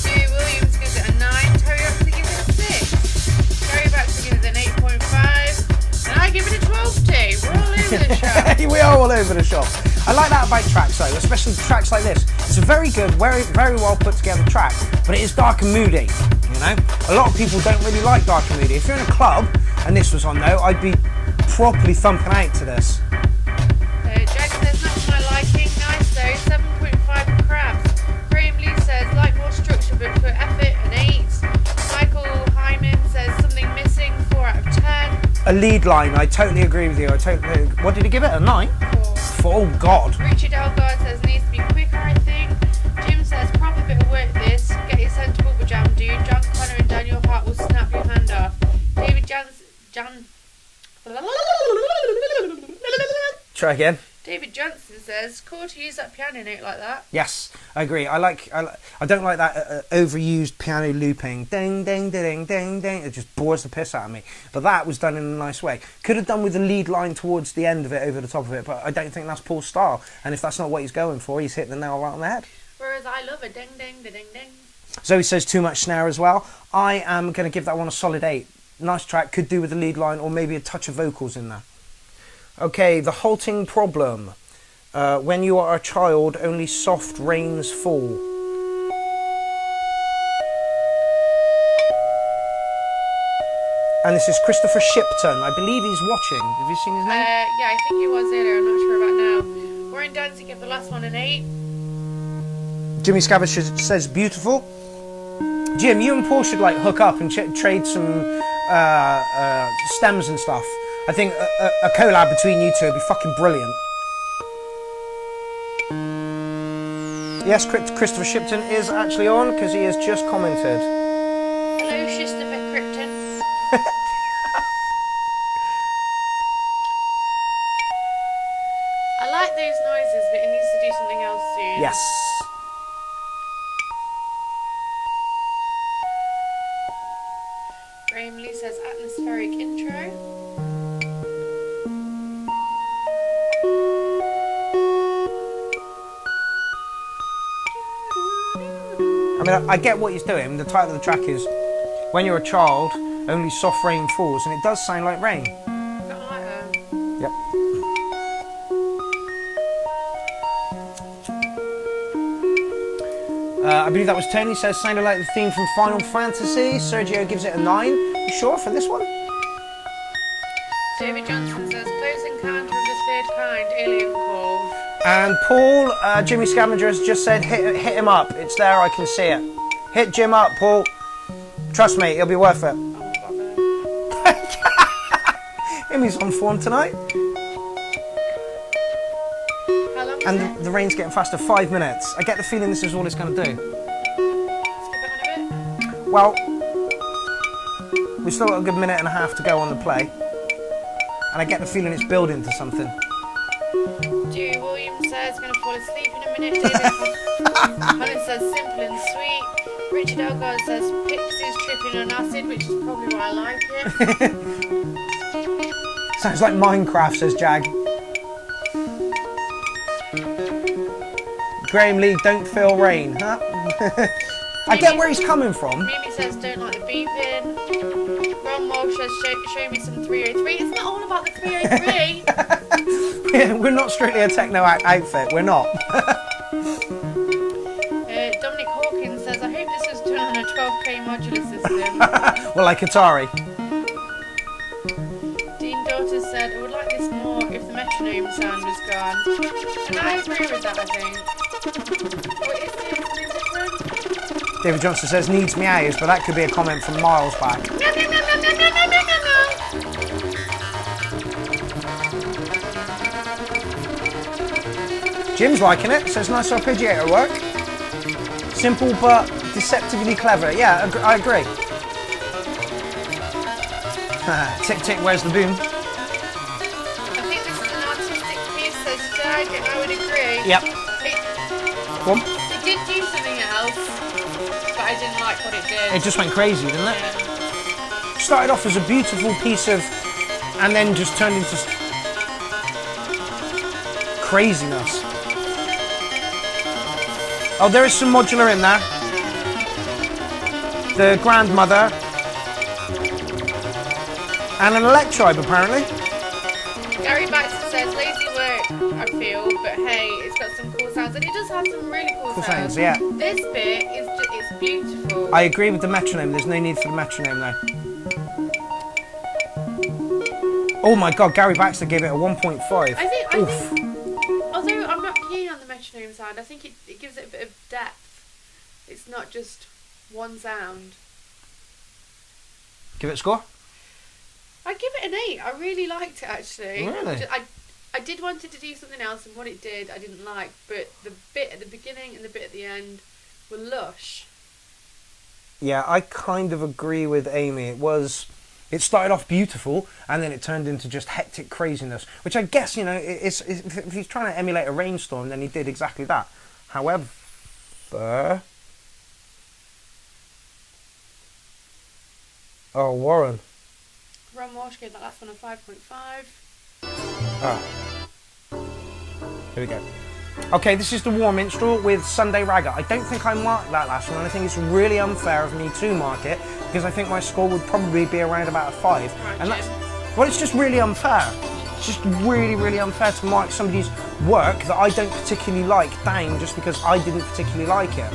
Dewey Williams gives it a 9. Terry Oxley gives it a 6. Terry Baxter gives it an 8.5. And I give it a 12 too. We're all over the shop. We are all over the shop. I like that about tracks though, especially tracks like this. It's a very good, very well put together track, but it is dark and moody, you know? A lot of people don't really like dark and moody. If you're in a club and this was on though, I'd be properly thumping out to this. Jack says, not for my liking. Nice though, 7.5 for crabs. Graham Lee says, like more structure but for effort, an 8. Michael Hyman says, something missing, 4 out of 10. A lead line, I totally agree with you. What did he give it, a 9? 4. Oh God. Richard Elgard says, needs to be quicker, I think. Jim says, proper bit of work this. Get your centre bubble jam, dude. John Connor and Daniel Hart will snap your hand off. David Try again. David Johnson says, cool to use that piano note like that. Yes, I agree. I don't like that overused piano looping. Ding, ding, ding, ding, ding. It just bores the piss out of me. But that was done in a nice way. Could have done with the lead line towards the end of it, over the top of it, but I don't think that's Paul's style. And if that's not what he's going for, he's hitting the nail right on the head. Whereas I love a ding, ding, ding, ding. Zoe says too much snare as well. I am going to give that one a solid 8. Nice track, could do with the lead line or maybe a touch of vocals in there. Okay, the halting problem. When you are a child, only soft rains fall. And this is Christopher Shipton. I believe he's watching. Have you seen his name? Yeah, I think he was earlier. I'm not sure about now. Warren Danzig gave the last one an 8. Jimmy Scabbage says beautiful. Jim, you and Paul should like hook up and trade some stems and stuff. I think a collab between you two would be fucking brilliant. Yes, Christopher Shipton is actually on because he has just commented. Hello, Christopher Krypton. I like those noises, but it needs to do something else soon. Yes. Graham Lee says atmospheric intro. I mean, I get what he's doing. The title of the track is "When You're a Child, Only Soft Rain Falls," and it does sound like rain. Kind of like her. Yep. I believe that was Tony. Says sounded like the theme from Final Fantasy. Sergio gives it a 9. You sure for this one? David Johnson says close encounter of the third kind, alien call. And Paul, Jimmy Scavenger has just said hit him up. It's there, I can see it. Hit Jim up, Paul. Trust me, it'll be worth it. Amy's on form tonight. How long is And it? the rain's getting faster. 5 minutes. I get the feeling this is all it's going to do. Skip it on a bit. Well, we've still got a good minute and a half to go on the play. And I get the feeling it's building to something. Dewey Williams says going to fall asleep in a minute. David Holland says simple and sweet. Richard Elgar says Pixies tripping on acid, which is probably why I like it. Sounds like Minecraft, says Jag. Graham Lee, don't feel rain, huh? I get where he's coming from. Mimi says don't like the beeping. Ron Walsh says show me some 303. It's not all about the 303. We're not strictly a techno outfit, we're not. Dominic Hawkins says I hope this was done on a 12k modular system. Well, like Atari. Dean Daughter said I would like this more if the metronome sound was gone. And I agree with that, I think. What is this? Something different? David Johnson says needs me hours, but that could be a comment from miles back. Jim's liking it, says nice arpeggiator work. Simple but deceptively clever. Yeah, I agree. Tick tick, where's the boom? I think this is an artistic piece, says Jag, and I would agree. Yep. Go on. It did do something else, but I didn't like what it did. It just went crazy, didn't it? Yeah. Started off as a beautiful piece of, and then just turned into craziness. Oh, there is some modular in there. The grandmother. And an electribe, apparently. Gary Baxter says lazy work, I feel, but hey, it's got some cool sounds, and it does have some really cool sounds. Yeah. This bit is just, it's beautiful. I agree with the metronome. There's no need for the metronome, though. Oh my God, Gary Baxter gave it a 1.5. I think, although I'm not keen on the metronome sound, I think it gives it a bit of depth. It's not just one sound. Give it a score? I give it an 8. I really liked it, actually. Really? I did want it to do something else, and what it did I didn't like, but the bit at the beginning and the bit at the end were lush. Yeah, I kind of agree with Amy. It started off beautiful, and then it turned into just hectic craziness, which I guess, you know, if he's trying to emulate a rainstorm, then he did exactly that. However, oh, Warren. Ron Walsh gave that last one a 5.5. Ah. Here we go. Okay, this is the War Minstrel with Sunday Raga. I don't think I marked that last one, and I think it's really unfair of me to mark it, because I think my score would probably be around about a 5. Right, and that's, well, it's just really unfair. It's just really, really unfair to mark somebody's work that I don't particularly like down just because I didn't particularly like it.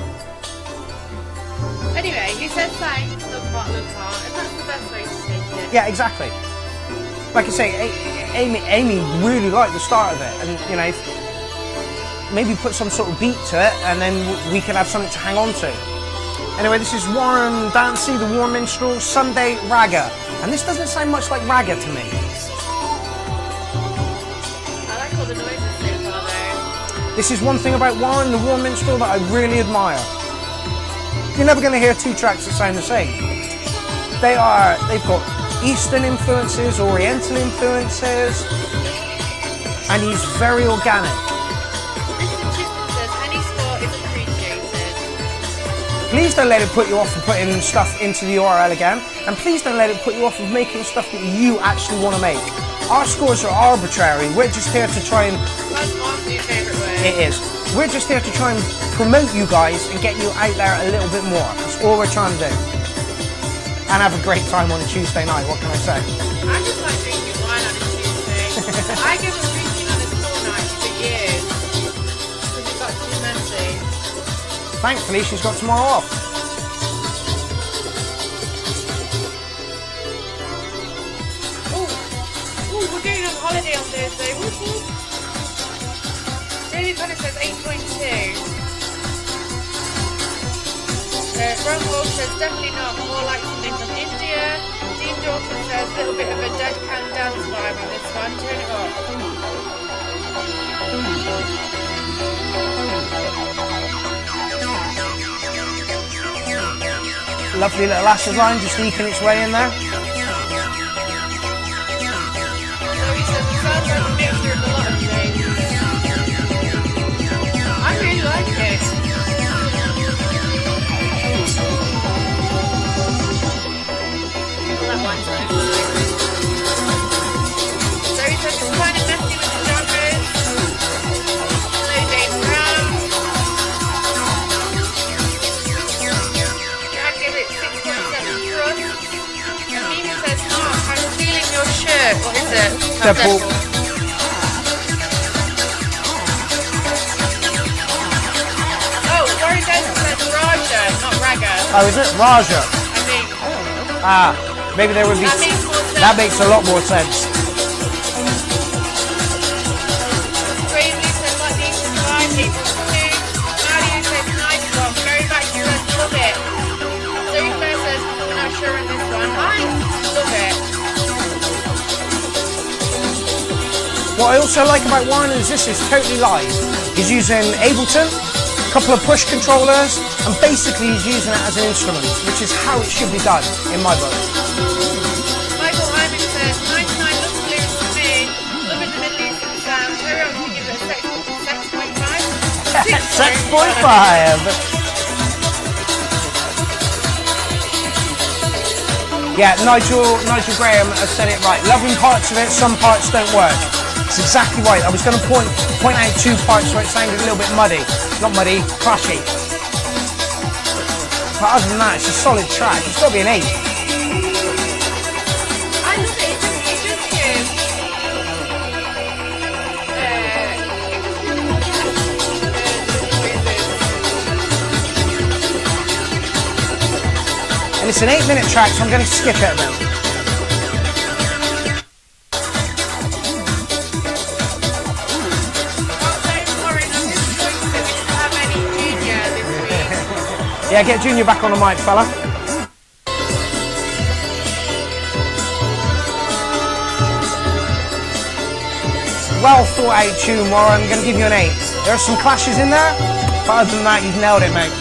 Anyway, he said thanks, look hot, and that's the best way to take it. Yeah, exactly. Like I say, Amy really liked the start of it, and, you know, maybe put some sort of beat to it, and then we can have something to hang on to. Anyway, this is Warren Dancy, the War Minstrel, Sunday Raga. And this doesn't sound much like Raga to me. I like all the noises so far, though. This is one thing about Warren, the War Minstrel, that I really admire. You're never going to hear two tracks that sound the same. They've got Eastern influences, Oriental influences, and he's very organic. Any sport is appreciated. Please don't let it put you off of putting stuff into the URL again, and please don't let it put you off of making stuff that you actually want to make. Our scores are arbitrary. We're just here to try and... That's my favourite word. It is. We're just here to try and promote you guys and get you out there a little bit more. That's all we're trying to do. And have a great time on a Tuesday night, what can I say? I just like drinking wine on a Tuesday. I give up drinking on a school night for years. Because it got too messy. Thankfully, she's got tomorrow off. Ooh, we're going on holiday on Thursday. Woo-hoo. David Connor says 8.2. Ron Wolf says definitely not, more like something from India. Dean Dawson says a little bit of a dead can dance vibe on this one, turn it up. Lovely little acid line just eking its way in there. So he says it sounds like a mixture of a lot of things. I really like it. That one's nice. So he says it's kind of messy with the genres. No Dave Brown. Jack gives it 6.7 trust. And Mimi says, Mark, I'm stealing your shirt. What is it? Deadpool. Oh, Warren Denton says Raja, not Raga. Oh, is it? Raja. I think. Ah, maybe there would be... That makes more sense. That makes a lot more sense. Crazy says like these to five, April 2. Nadia says nice one. Very back says love it. Zoe Fair says we're not sure on this one. I love it. What I also like about Warren is this is totally live. He's using Ableton, a couple of push controllers, and basically he's using it as an instrument, which is how it should be done, in my book. Michael Hyman says 99 looks blue to me. Loving the Middle Eastern sound. Terry on give it a 6.5. 6.5. Yeah, Nigel Graham has said it right. Loving parts of it, some parts don't work. It's exactly right. I was going to point out two parts where it sounded a little bit muddy. Not muddy, crushy. But other than that, it's a solid track. It's got to be an 8. I love it. It just gives. And it's an 8-minute track, so I'm going to skip it a bit. Yeah, get Junior back on the mic, fella. Well thought out tune, Warren. I'm going to give you an 8. There are some clashes in there, but other than that, you've nailed it, mate.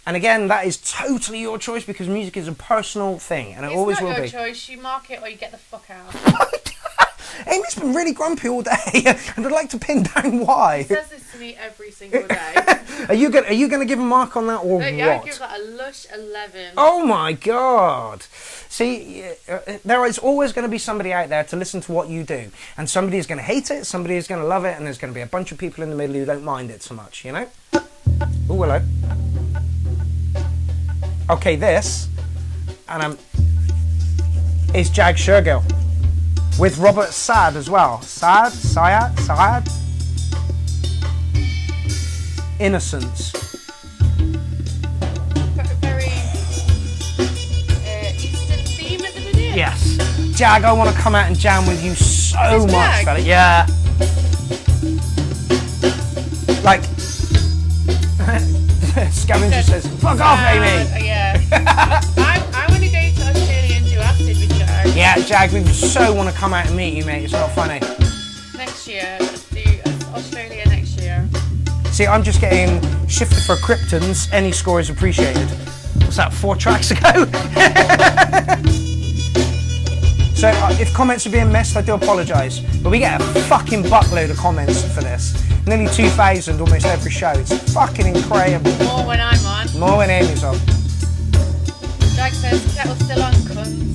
And again, that is totally your choice because music is a personal thing, and it always will be. It's not your choice. You mark it or you get the fuck out. Amy's been really grumpy all day, and I'd like to pin down why. He says this to me every single day. Are you going to give a mark on that or what? Yeah, I give that a lush 11. Oh my God! See, there is always going to be somebody out there to listen to what you do, and somebody is going to hate it, somebody is going to love it, and there's going to be a bunch of people in the middle who don't mind it so much. You know? Oh, hello. Okay, this, and is Jag Shergill. With Robert Sad as well. Syed? Innocence. Very Eastern theme at the minute. Yes. Jag, I want to come out and jam with you so much, Jag? fella. Yeah. Like, Scavenger says, fuck off, Amy. Yeah. I want to go to Australia and do acid with Jack. Yeah, Jag, we so want to come out and meet you, mate. It's not funny. Next year, let's do Australia next year. See, I'm just getting shifted for Kryptons. Any score is appreciated. What's that, 4 tracks ago? So if comments are being missed, I do apologise. But we get a fucking buttload of comments for this. Nearly 2,000 almost every show. It's fucking incredible. More when I'm on. More when Amy's on. Jag says, kettle's still on, cunts.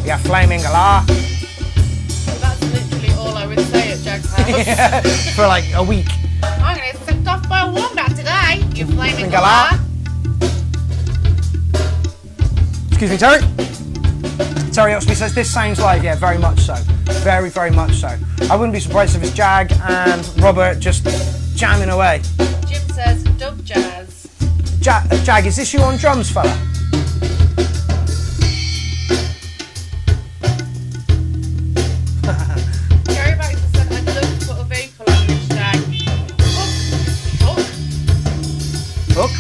Yeah, flaming galah. Well, that's literally all I would say at Jag's house. Yeah, for like a week. I'm going to get sucked off by a wombat today, you flaming Galah. galah. Excuse me, Terry. Terry Oxby says, this sounds live. Yeah, very much so. Very, very much so. I wouldn't be surprised if it's Jag and Robert just jamming away. Jim says, dub jazz. Jag, is this you on drums, fella? Gary Baxter said, I'd love to put a vocal on this Jag. Hook?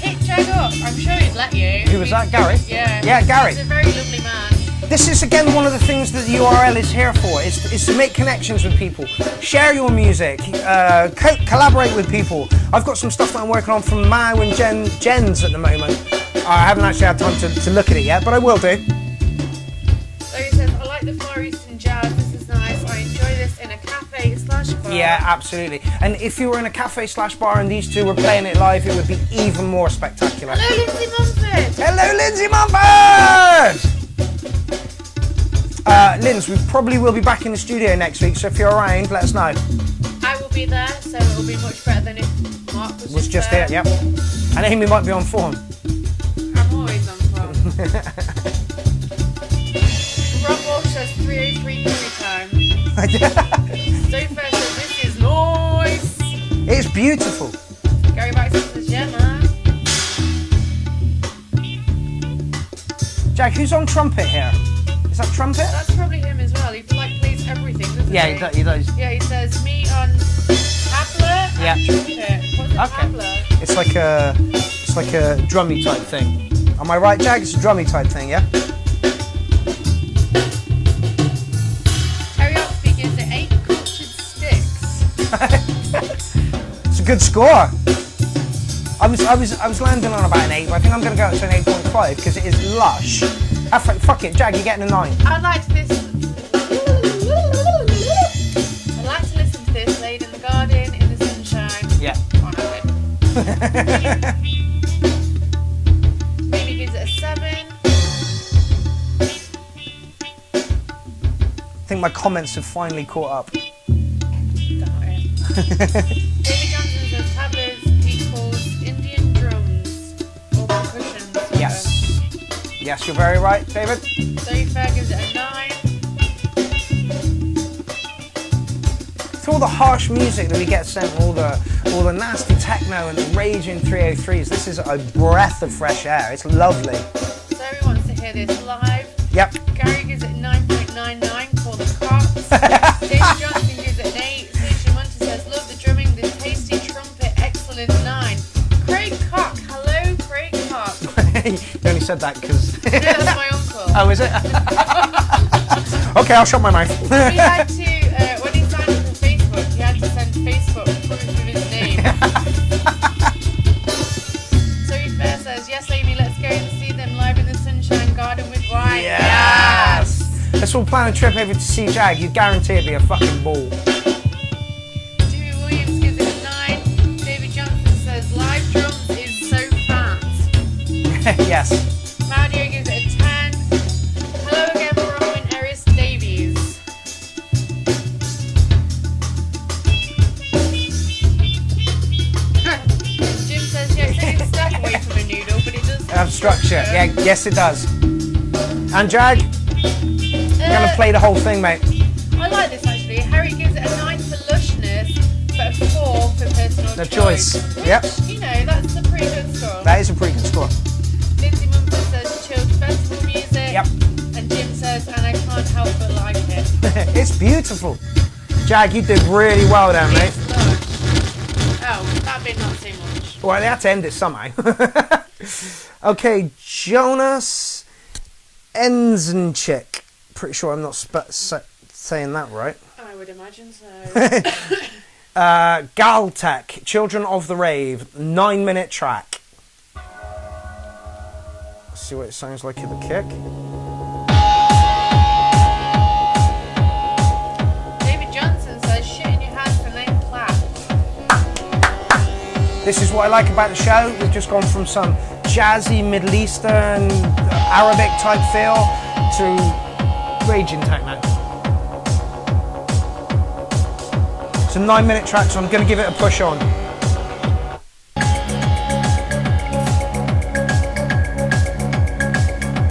Hit Jag up. I'm sure he'd let you. Who was that, Gary? Yeah. Yeah, Gary. He's a very lovely man. This is again one of the things that the URL is here for. It's to make connections with people, share your music, collaborate with people. I've got some stuff that I'm working on from Mao and Jen's at the moment. I haven't actually had time to look at it yet, but I will do. So he says, I like the Far Eastern jazz. This is nice. I enjoy this in a cafe/bar. Yeah, absolutely. And if you were in a cafe/bar and these two were playing it live, it would be even more spectacular. Hello, Lindsay Mumford. Hello, Lindsay Mumford! Linz, we probably will be back in the studio next week, so if you're around, let us know. I will be there, so it will be much better than if Mark was just there. here, yep. And Amy might be on form. I'm always on form. Rob Walsh says 3:03 curry time. Sofa says this is nice. It's beautiful. Gary Baxter says, yeah, man. Jack, who's on trumpet here? Is that trumpet? That's probably him as well. He plays everything, doesn't he? Yeah, he does. Yeah, he says me on tabla Yeah. and trumpet. What's a tabla? It's like a drummy type thing. Am I right, Jag? It's a drummy type thing, yeah? Terry Oxby gives it 8 cultured sticks. It's a good score. I was landing on about an 8, but I think I'm going to go up to an 8.5 because it is lush. Fuck it, Jag, you're getting a 9. I like to listen to this laid in the garden in the sunshine. Yeah. On a bed. Mimi gives it a 7. I think my comments have finally caught up. Doubt it. David Johnson says tablas equals Indian drums or percussion. Yes. Yes, you're very right, David. Zoe Fair gives it a 9. For all the harsh music that we get sent, all the nasty techno and the raging 303s, this is a breath of fresh air. It's lovely. Zoe wants to hear this live. Yep. Gary gives it 9.99, call the cops. David Johnson gives it an 8. Lucia Munter says, love the drumming, the tasty trumpet, excellent 9. Craig Cock, hello Craig Cock. You only said that because... No, that's my uncle. Oh, is it? Okay, I'll shut my mouth. He had to, when he signed up for Facebook, he had to send Facebook proof of his name. Zoe Fair says, yes Amy, let's go and see them live in the Sunshine Garden with wine. Yes! Let's all plan a trip over to see Jag. You guarantee it'll be a fucking ball. Dewey Williams gives it a 9. David Johnson says, live drums is so fat. Yes. Maudio gives it a 10. Hello again, Bronwyn Eris Davies. Jim says, yeah, it takes a step away from a noodle, but it does Have structure. Yeah, yes it does. And Jag, you're gonna play the whole thing, mate. I like this actually. Harry gives it a 9 for lushness, but a 4 for personal The choice. Which, Yep. you know, that's a pretty good score. That is a pretty good score. Lindsay Mumford says chilled festival music. Yep. And Jim says, and I can't help but like it. It's beautiful. Jag, you did really well there, mate. It's lush. Oh, that bit not too much. Well, they had to end it somehow. Okay, Jonas Enzenchik. Pretty sure I'm not saying that right. I would imagine so. Galtech, Children of the Rave, 9-minute track. Let's see what it sounds like at the kick. David Johnson says, shit in your hands for lame clap. This is what I like about the show. We've just gone from some jazzy Middle Eastern, Arabic type feel to raging techno. It's a 9-minute track, so I'm going to give it a push on.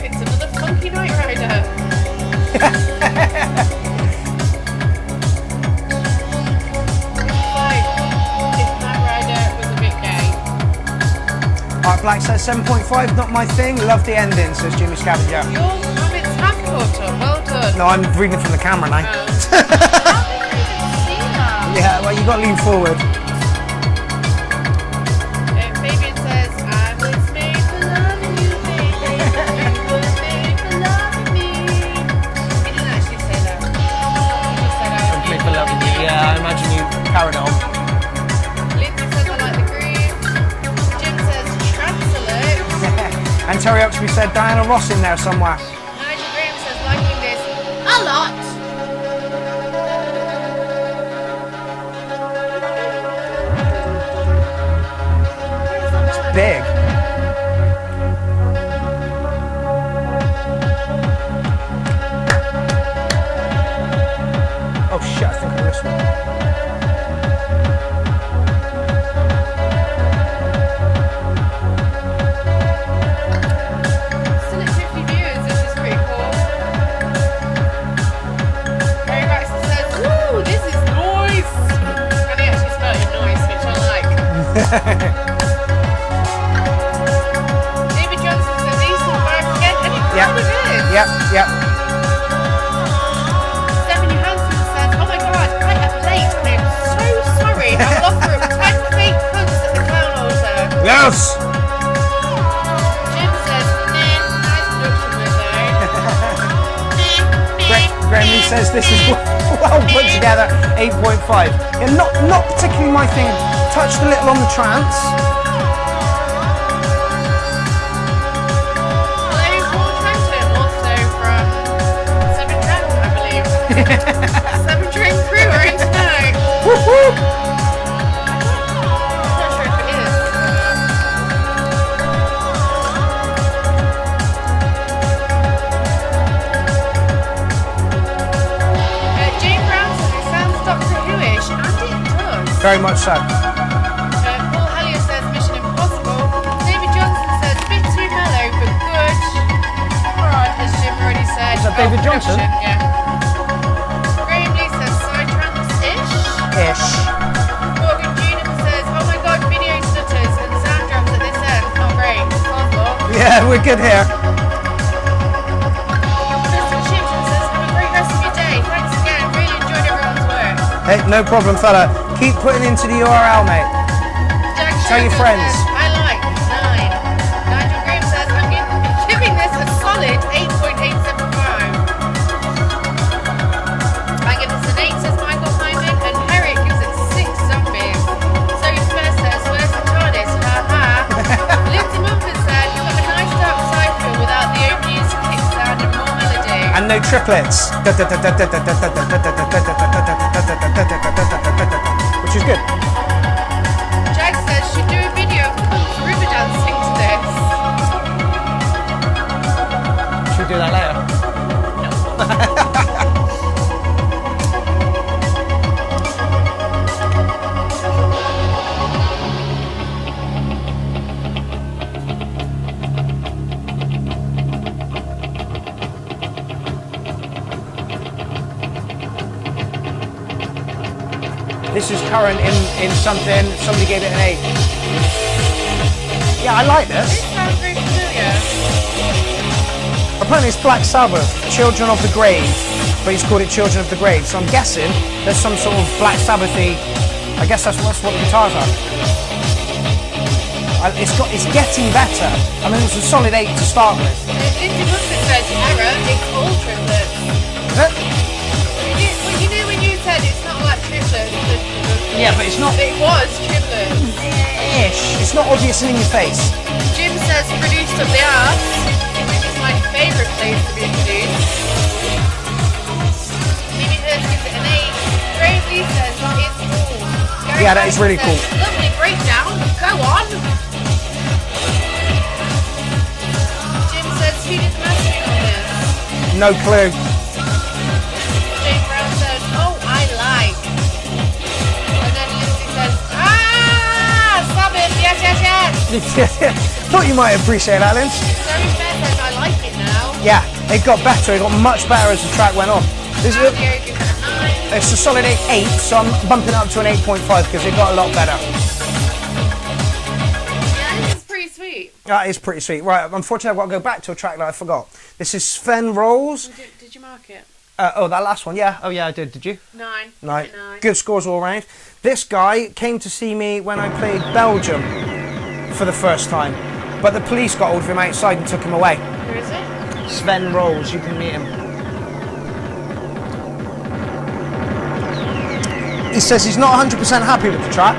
It's another funky Night Rider. Like, if Night Rider was a bit gay. Alright, Black says 7.5, not my thing. Love the ending, says Jimmy Scavenger. Your comments have caught up, well done. No, I'm reading from the camera now. How did you even see that? Yeah, well, you got to lean forward. Fabian says, I was made for loving you, baby. You were made for loving me. He didn't actually say that. He just said, I was made for loving you. Yeah, I imagine you carried on. Lindsay says, I like the groove. Jim says, trance alert. And Terry Oxby said Diana Ross in there somewhere. Nigel Graham says, liking this a lot. Big. Oh shit, I think I missed one. Still at 50 viewers, which is pretty cool. Gary Baxter says, woo, this is noise. And he actually spelled it noise, which I like. David Johnson says, Eastern Fire again, and it kind of is. Yep. Stephanie Hansen says, oh my god, I am late and I'm so sorry. I will offer up 10 fake puns at the clown altar. Yes! Jim says, nah, nice production window. Graham Lee says this is well put together, 8.5. Yeah, not particularly my thing. Touched a little on the trance. Hello, Paul Trenton, also from Seven Trent, I believe. Seven Trent crew are in tonight. Whoop whoop! I'm not sure if it is. Jane Brown says it sounds Doctor Who-ish, and I think it does. Very much so. Paul Hellier says Mission Impossible. David Johnson says bit too mellow but good. Right, as Jim already said. Is that David Johnson? Production, yeah. Graham Lee says psytrance-ish. Ish. Morgan Junham says, oh my god, video stutters and sound drums at this end. Not great. Yeah, we're good here. Mr. Chipton says, have a great rest of your day. Thanks again. Really enjoyed everyone's work. Hey, no problem, fella. Keep putting into the URL, mate. Jack Tell your Sherman friends. says, I like 9. Nigel Graham says, I'm giving this a solid 8.875. I give this an 8, says Michael Hyman, and Herrick gives it 6 zombies. Zoe Fair says, where's the TARDIS? Ha ha. Lindsay Mumford said, you've got a nice dark cypher without the overused kick sound and more melody. And no triplets. Which is good. Jag says, should do a video of punks river dancing to this. Should we do that later? This is current in something. Somebody gave it an 8. Yeah, I like This this. sounds very familiar. Apparently it's Black Sabbath, Children of the Grave, but he's called it Children of the Grave. So I'm guessing there's some sort of Black Sabbath-y. I guess that's what the guitars are. It's getting better. I mean, it's a solid 8 to start with. Lindsay Husband says, error, it's all triplets. Is it? You knew when you said it's not like triplets. Yeah, but it's not... It was triplets. Ish. It's not obvious and in your face. Jim says, produced up the arse, which is my favourite place to be introduced. Mimi Hurst gives it an 8. Gravely says, it's cool. Gary Yeah, that is really cool. Lovely breakdown. Go on. Jim says, who did the mastering on this? No clue. Jane Brown says, oh, I like. And then Lindsay says, stop it. Yes, yes, yes. Thought you might appreciate that, Linz. Zoe Fair says, I like it now. Yeah, it got better. It got much better as the track went on. This is Audio gives it a 9. it's a solid 8, so I'm bumping it up to an 8.5 because it got a lot better. Yeah, this is pretty sweet. That is pretty sweet. Right, unfortunately, I've got to go back to a track that I forgot. This is Sven Rolls. Did you mark it? Oh, that last one, yeah. Oh, yeah, I did. Did you? 9. 9. 9. Good scores all round. This guy came to see me when I played Belgium for the first time, but the police got hold of him outside and took him away. Who is it? Sven Rolls, you can meet him. He says he's not 100% happy with the track.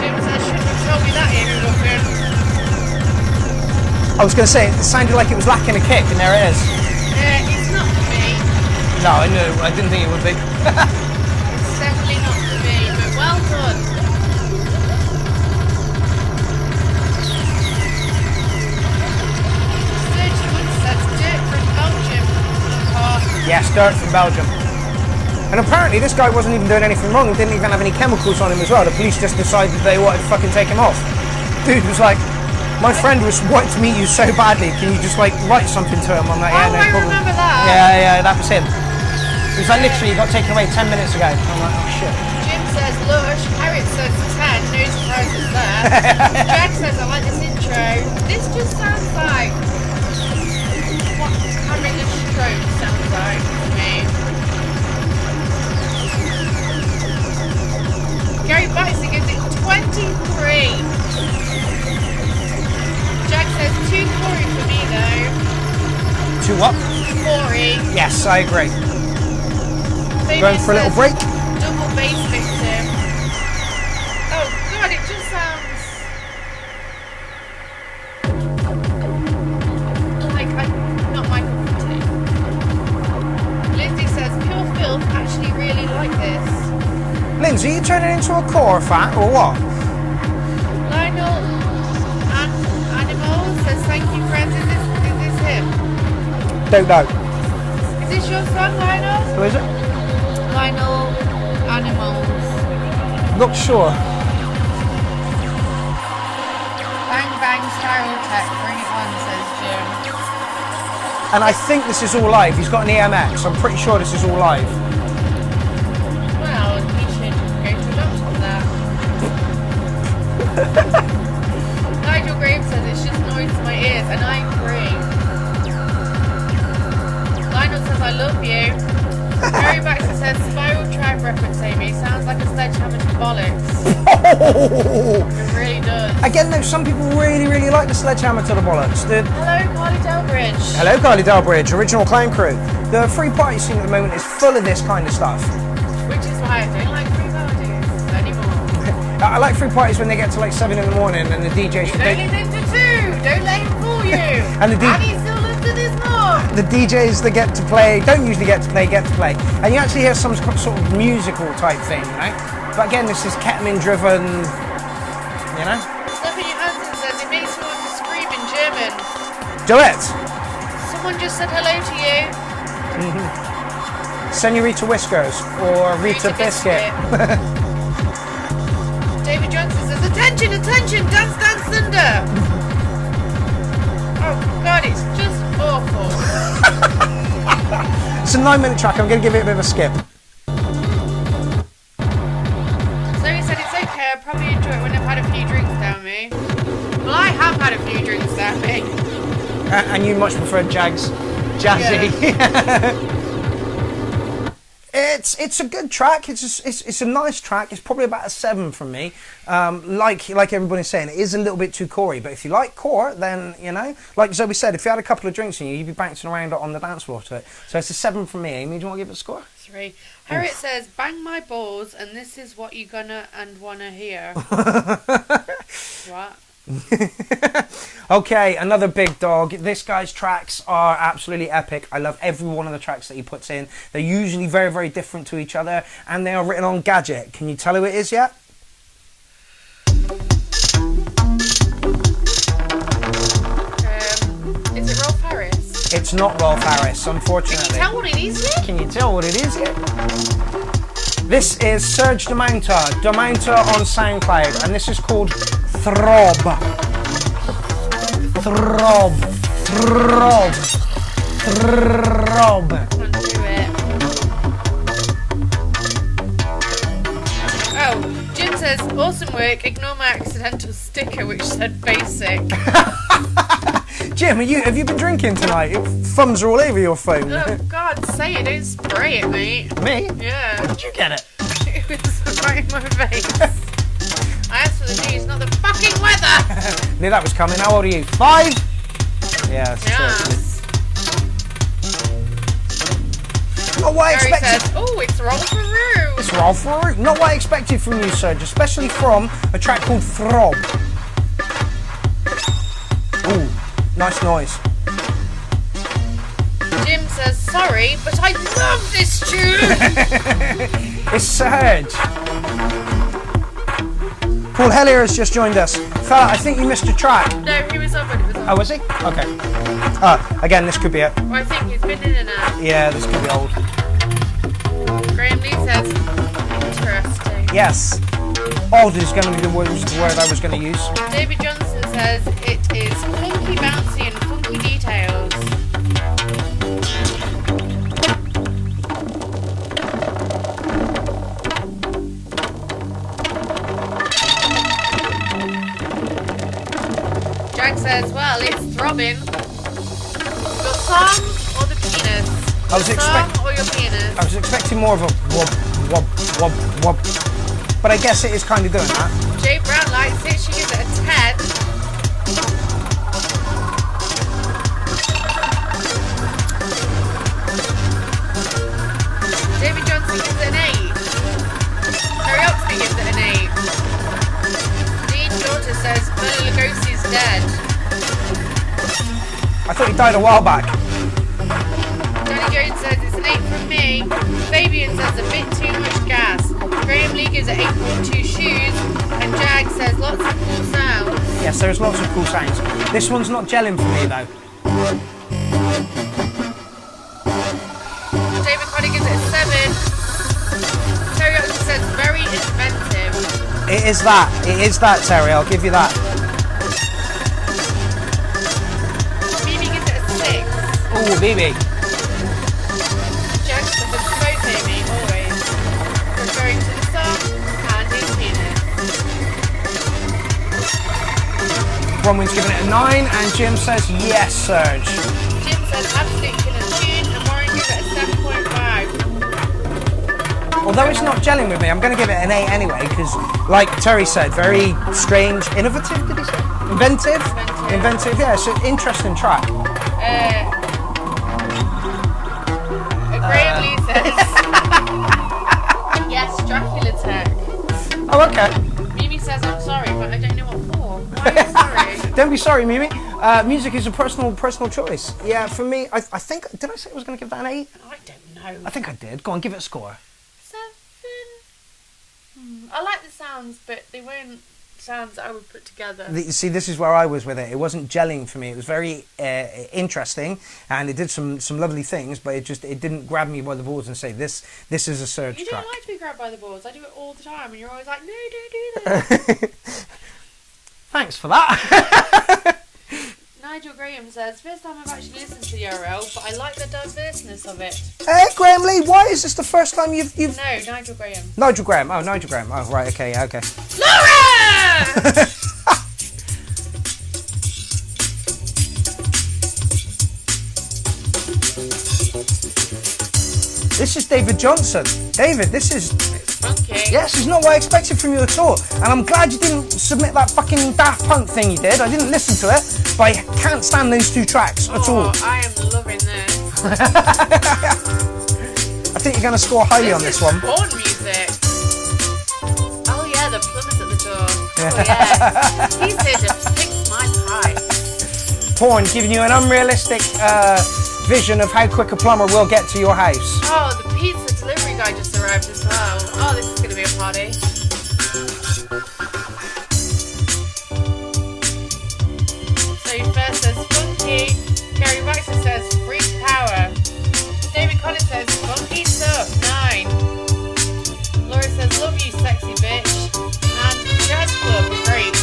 Jim says, shouldn't have told me that, Amy Ruffin. I was going to say, it sounded like it was lacking a kick, and there it is. It's not for me. No, I knew. I didn't think it would be. It's definitely not for me, but well done. Yes, dirt from Belgium. And apparently this guy wasn't even doing anything wrong. He didn't even have any chemicals on him as well. The police just decided they wanted to fucking take him off. Dude was like, my friend was wanting to meet you so badly. Can you just like write something to him? I'm like, yeah, no I problem. remember that. Yeah, that was him. It was like literally, he got taken away 10 minutes ago. I'm like, oh shit. Jim says, lush. Harriet says 10. No surprises there. Jack says, I like this intro. This just sounds like what having a stroke sounds like to me. Gary Bison gives it 23. Jack says 2 Corey for me though. 2 what? Corey. Yes, I agree. Fabian Going for a little says break. Double bass victim. Oh god, it just sounds like not my cup of tea. Lindsay says pure filth actually really like this. Lindsay, you turning into a core fan or what? Lionel Animal says thank you friends. Is this him? Don't know. Is this your son, Lionel? Who is it? Lionel Animals. Not sure. Bang bang spiral tech, bring it on, says Jim. And I think this is all live. He's got an EMX. I'm pretty sure this is all live. Well, he should go to the doctor for that. Nigel Graves says it's just noise to my ears, and I agree. Lionel says I love you. Gary Baxter says spiral tribe reference, Amy. Sounds like a sledgehammer to bollocks. It really does. Again, though, some people really, really like the sledgehammer to the bollocks. Hello, Carly Delbridge. Hello, Carly Delbridge, original clown crew. The free party scene at the moment is full of this kind of stuff. Which is why I don't like free parties anymore. I like free parties when they get to like 7 in the morning and the DJs... Don't let him to 2! Don't let him fool you! And he's still up to this more! The DJs that get to play, don't usually get to play. And you actually hear some sort of musical type thing, you know? But again, this is ketamine driven, you know? Stephanie Hansen says it makes me want to scream in German. Do it! Someone just said hello to you. Senorita Whiskers or Rita Biscuit. David Johnson says, attention, attention, Dance Dance Thunder. Oh god, it's just awful. It's a 9-minute track. I'm going to give it a bit of a skip. Zoe said it's okay, I'll probably enjoy it when I've had a few drinks down me. Well, I have had a few drinks down me. And you much prefer Jazzy. Yeah. It's a good track. It's a nice track. It's probably about a 7 from me. Like everybody's saying, it is a little bit too corey. But if you like core, then like Zoe said, if you had a couple of drinks in you, you'd be bouncing around on the dance floor to it. So it's a 7 from me. Amy, do you want to give it a score? 3. Harriet says, "Bang my balls, and this is what you're gonna and wanna hear." What? Okay, another big dog. This guy's tracks are absolutely epic. I love every one of the tracks that he puts in. They're usually very, very different to each other, and they are written on Gadget. Can you tell who it is yet? Is it Rolf Harris? It's not Rolf Harris, unfortunately. Can you tell what it is yet? Can you tell what it is yet? This is Serge Damounta on SoundCloud, and this is called Throb. Throb. Throb. Throb. Can't do it. Oh, Jim says, "Awesome work. Ignore my accidental sticker which said basic." Jim, have you been drinking tonight? Thumbs are all over your phone. Oh God, say it, don't spray it, mate. Me? Yeah. Where did you get it? It was right in my face. I asked for the news, not the fucking weather. Knew that was coming. How old are you? 5? Yeah, that's true. Yes. Not what I Harry expected. says, "Oh, it's Rolf Roo." It's Rolf Roo. Not what I expected from you, Serge, especially from a track called Throb. Ooh, nice noise. Jim says, "Sorry, but I love this tune." It's Serge. Paul Hellier has just joined us. Fella, I think you missed a track. No, he was up when it was on. Oh, was he? Okay. Again, this could be it. Well, I think he's been in and out. Yeah, this could be old. Graham Lee says, "Interesting." Yes. Odd is going to be the word I was going to use. David Johnson says, "It is funky, bouncy, and funky details." Jack says, "Well, it's throbbing." Your song or the penis? Song or your penis? I was expecting more of a wob, wob, wob, wob. But I guess it is kind of doing that. Jay Brown likes it. She gives it a 10. David Johnson gives it an 8. Terry Oxby gives it an 8. Dean's daughter says Bela Lugosi's dead. I thought he died a while back. Danny Jones says it's an 8 from me. Fabian says a bit too much gas. Graham Lee gives it 8.2 shoes. And Jag says lots of cool sounds. Yes, there's lots of cool sounds. This one's not gelling for me though. David Connor gives it a 7. Terry Oxford says very inventive. It is that, Terry, I'll give you that. Mimi gives it a 6. Ooh, BB. Jack says it's both Amy, always. Referring to the song and his penis. Bronwyn's giving it a 9, and Jim says yes, Serge. Jim says absolute killer tune, and Warren gives it a 7.5. Although it's not gelling with me, I'm going to give it an 8 anyway, because, like Terry said, very strange, innovative, did he say? Inventive? Inventive, yeah, it's an interesting track. Graham Lee says, yes, Dracula tech. Oh, okay. Mimi says, I'm sorry, but I don't know what for. Why are you sorry? Don't be sorry, Mimi. Music is a personal choice. Yeah, for me, I think, did I say I was going to give that an 8? I don't know. I think I did. Go on, give it a score. 7. I like the sounds, but they weren't sounds that I would put together. See, this is where I was with it. It wasn't gelling for me. It was very interesting, and it did some lovely things, but it didn't grab me by the balls and say this is a Serge track. You don't like to be grabbed by the balls. I do it all the time, and you're always like, no, don't do that. Thanks for that. Nigel Graham says, first time I've actually listened to the URL, but I like the diverseness of it. Hey, Graham Lee, why is this the first time you've... No, Nigel Graham. Nigel Graham. Oh, Nigel Graham. Oh, right, okay, okay. Laura! This is David Johnson. David, this is... It's funky. Yes, it's not what I expected from you at all. And I'm glad you didn't submit that fucking Daft Punk thing you did. I didn't listen to it, but I can't stand those two tracks at all. I am loving this. I think you're going to score highly on this one. Porn music. Oh yeah, the plumber's at the door. Oh yeah. He's here to fix my pipe. Porn giving you an unrealistic vision of how quick a plumber will get to your house. Oh, the pizza delivery guy just arrived as well. Oh, this is going to be a party. So first says funky. Gary Baxter says freak power. David Connor says funky stuff. 9. Laura says love you, sexy bitch. And jazz club, great.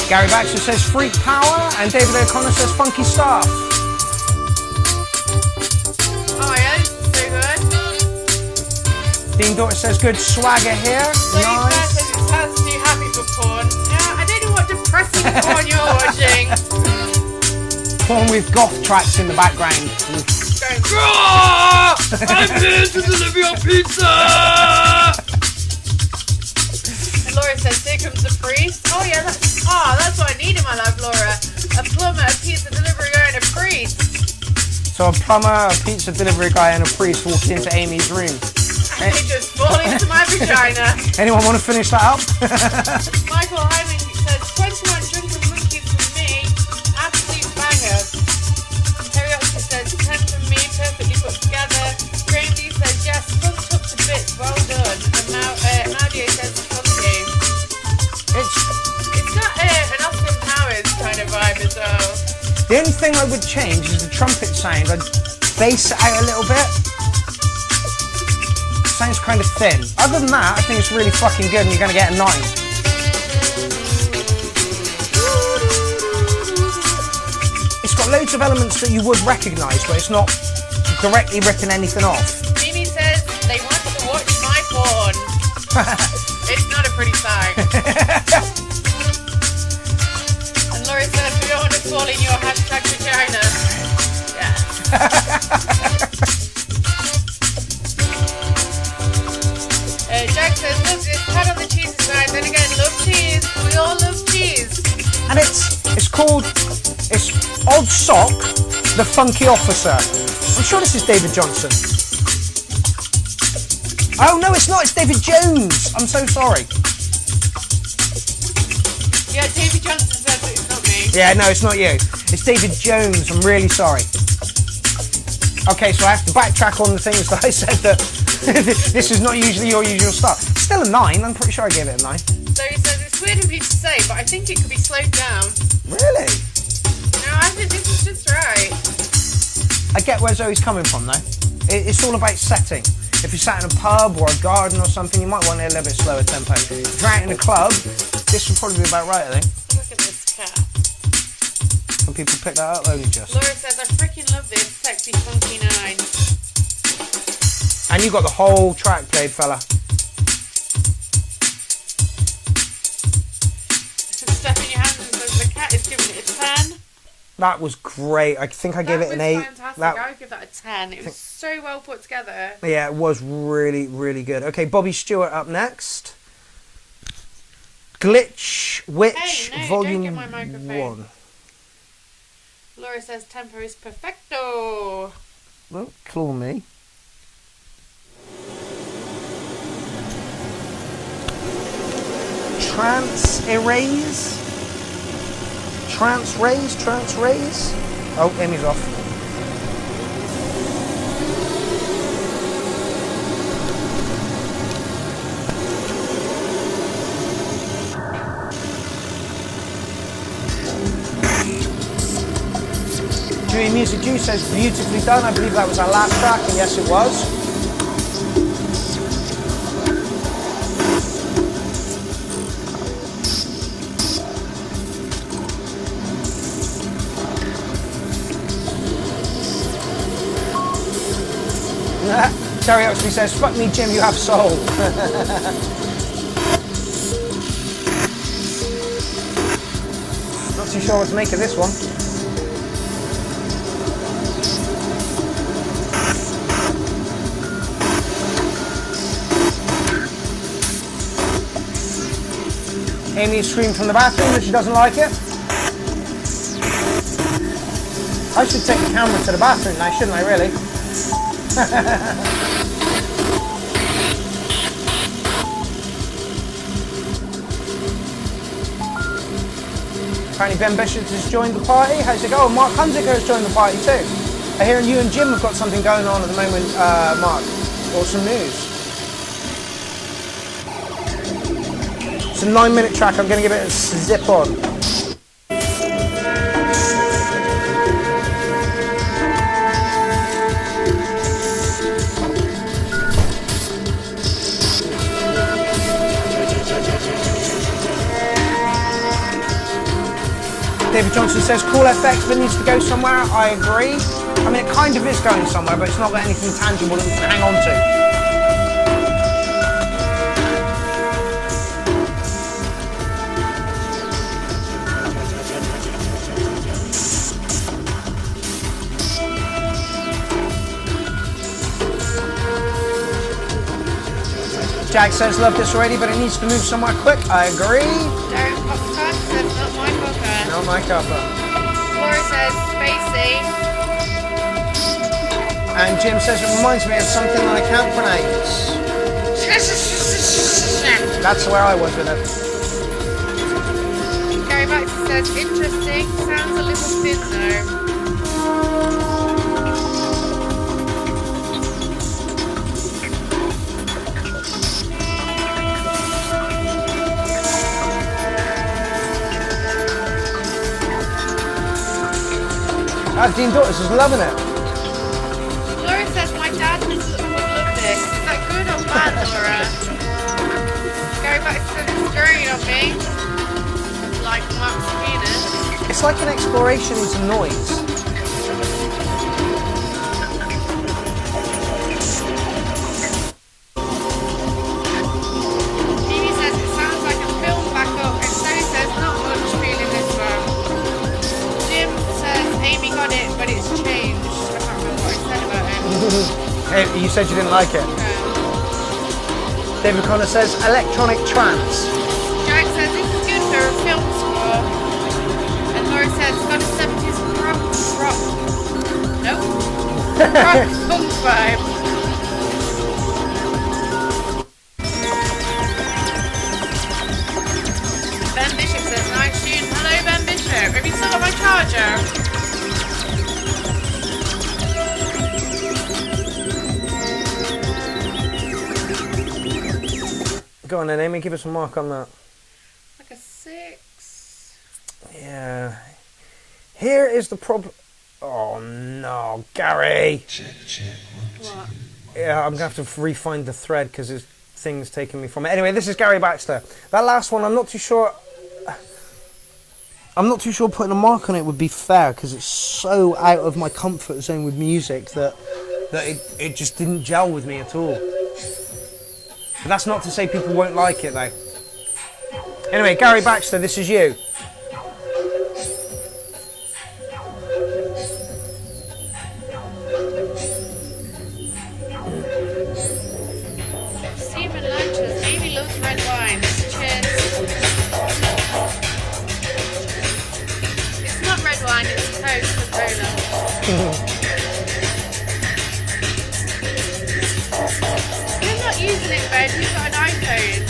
Gary Baxter says freak power, and David O'Connor says funky stuff. Oh yeah, this is so good. Dean Daughter says good swagger here. So Nice. says it sounds too happy for porn. Yeah, I don't know what depressing porn you're watching. Porn with goth tracks in the background. Going, I'm here to deliver your pizza! and Laura says, here comes the priest. Oh yeah, that's what I need in my life, Laura. A plumber, a pizza delivery guy, and a priest. So a plumber, a pizza delivery guy, and a priest walked into Amy's room. And they just fall into my vagina. Anyone want to finish that up? Michael Hyman says, 21 drunken monkeys from me. Absolute banger. Terry Oxford says, 10 from me, perfectly put together. Graham D says, yes, spunked up to bits, well done. And Nadia says, funky. It's got an Austin Powers kind of vibe as well. The only thing I would change is the trumpet sound. I'd bass it out a little bit. Sounds kind of thin. Other than that, I think it's really fucking good and you're going to get a 9. It's got loads of elements that you would recognise, but it's not directly ripping anything off. Mimi says, they want to watch my porn. It's not a pretty sign. And Laurie says, we don't want to fall in your hashtag vagina. Yeah. Jack says, look, it's cut on the cheese side. Then again, love cheese. We all love cheese. And it's called, it's Odd Sock, the Funky Officer. I'm sure this is David Johnson. Oh no, it's not, it's David Jones. I'm so sorry. Yeah, David Johnson says it, it's not me. Yeah, no, it's not you. It's David Jones. I'm really sorry. Okay, so I have to backtrack on the things that I said that this is not usually your usual start. Still a 9. I'm pretty sure I gave it a 9. So he says it's weird of you to say, but I think it could be slowed down. Really? No, I think this is just right. I get where Zoe's coming from though. It's all about setting. If you're sat in a pub or a garden or something, you might want it a little bit slower tempo. If you're out in a club, this would probably be about right, I think. Look at this cat. Some people pick that up, only just. Laura says, I freaking love this sexy funky 9. And you got the whole track played, fella. Step in your hands and says the cat is giving it a 10. That was great. I think I gave it an 8. Fantastic. I would give that a 10. It was so well put together. Yeah, it was really, really good. Okay, Bobby Stewart up next. Glitch Witch Hey, no, Volume don't get my microphone. 1. Laura says tempo is perfecto. Don't claw me. Trance Erase. Trance Raise. Oh, Emmy's off. Dewey Music Juice says beautifully done. I believe that was our last track, and yes, it was. Terry Oxley says, fuck me, Jim, you have soul. Not too sure what to make of this one. Amy screamed from the bathroom that she doesn't like it. I should take the camera to the bathroom now, shouldn't I, really? Apparently Ben Bishop has joined the party. How's it going? Mark Hunziker has joined the party too. I hear you and Jim have got something going on at the moment, Mark. Awesome news. It's a 9-minute track. I'm going to give it a zip on. David Johnson says, cool FX, but needs to go somewhere. I agree. I mean, it kind of is going somewhere, but it's not got anything tangible that we can hang on to. Jack says, love this already, but it needs to move somewhere quick. I agree. Darren Popcorn says, not my cuppa. Not my cuppa. Laura says, spacey. And Jim says, it reminds me of something that I can't pronounce. That's where I was with it. Gary Baxter says, interesting. Sounds a little thin though. Dean Daughters is loving it. Laura says my dad would love this. Is that good or bad, Laura? Gary Baxter is staring at me like Mark's penis. It's like an exploration into noise. Phoebe says it sounds like a film backup, and Zoe says not much feeling this one. Jim says Amy got it, but it's changed. I can't remember what I said about him. Hey, you said you didn't like it. David Connor says electronic trance. Jack says this is good for a film score. And Laura says it's got a 70s rock. Nope. Rock punk vibe. Ben Bishop says nice tune. Hello Ben Bishop. Have you still got my charger? Go on then, Amy, give us a mark on that. Like a 6. Yeah. Here is the problem. Oh no, Gary! What? Yeah, I'm going to have to re-find the thread because his thing's taking me from it. Anyway, this is Gary Baxter. That last one, I'm not too sure putting a mark on it would be fair because it's so out of my comfort zone with music that it just didn't gel with me at all. But that's not to say people won't like it though. Anyway, Gary Baxter, this is you. Stephen Lunches. Amy loves red wine. Cheers. It's not red wine, it's Coca-Cola. You're not using it, babe. You've got an iPhone.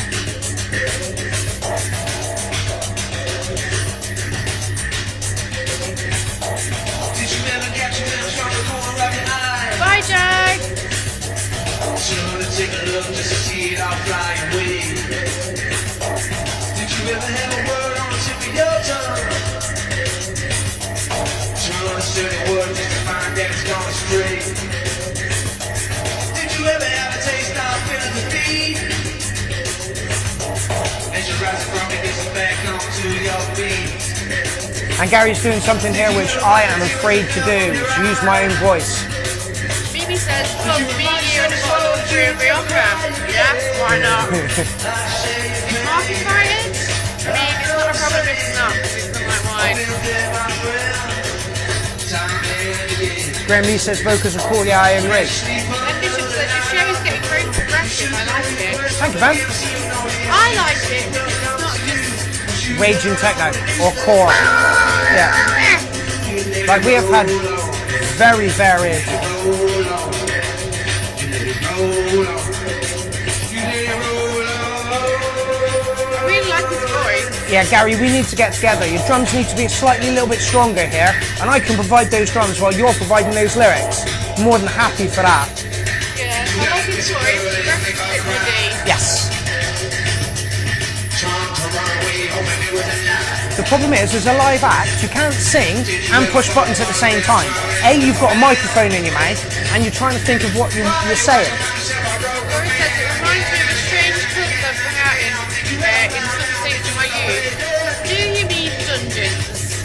Did you ever catch your lips from the corner of your eye? Bye, Jack. Should have taken a look just to see it all fly away. Did you ever have a word on the tip of your tongue? Turn a certain word just to find that it's gone astray. Did you ever have a taste of feeling defeat? As you rise from it, gets back onto your feet. And Gary's doing something here which I am afraid to do, to use my own voice. Mimi says, well, being here in the bottle of Dreary Opera. Yes, why not? Is Mark excited? I mean, it's not a problem if it's not, because it's not like wine. Graham Lee says vocals are cool, yeah, I agree. And Bishop says, your show is getting very progressive, I like it. Thank you, man. I like it, because it's not just raging techno or core. Yeah. Like we have had very varied. I really like his voice. Yeah, Gary, we need to get together. Your drums need to be slightly a little bit stronger here, and I can provide those drums while you're providing those lyrics. More than happy for that. Yeah, I like his voice. The rest is a bit muddy. Yes. The problem is, as a live act, you can't sing and push buttons at the same time. A, you've got a microphone in your mouth, and you're trying to think of what you're saying. Laura says it reminds me of a strange club that hung out in some states of my youth. Do you mean dungeons?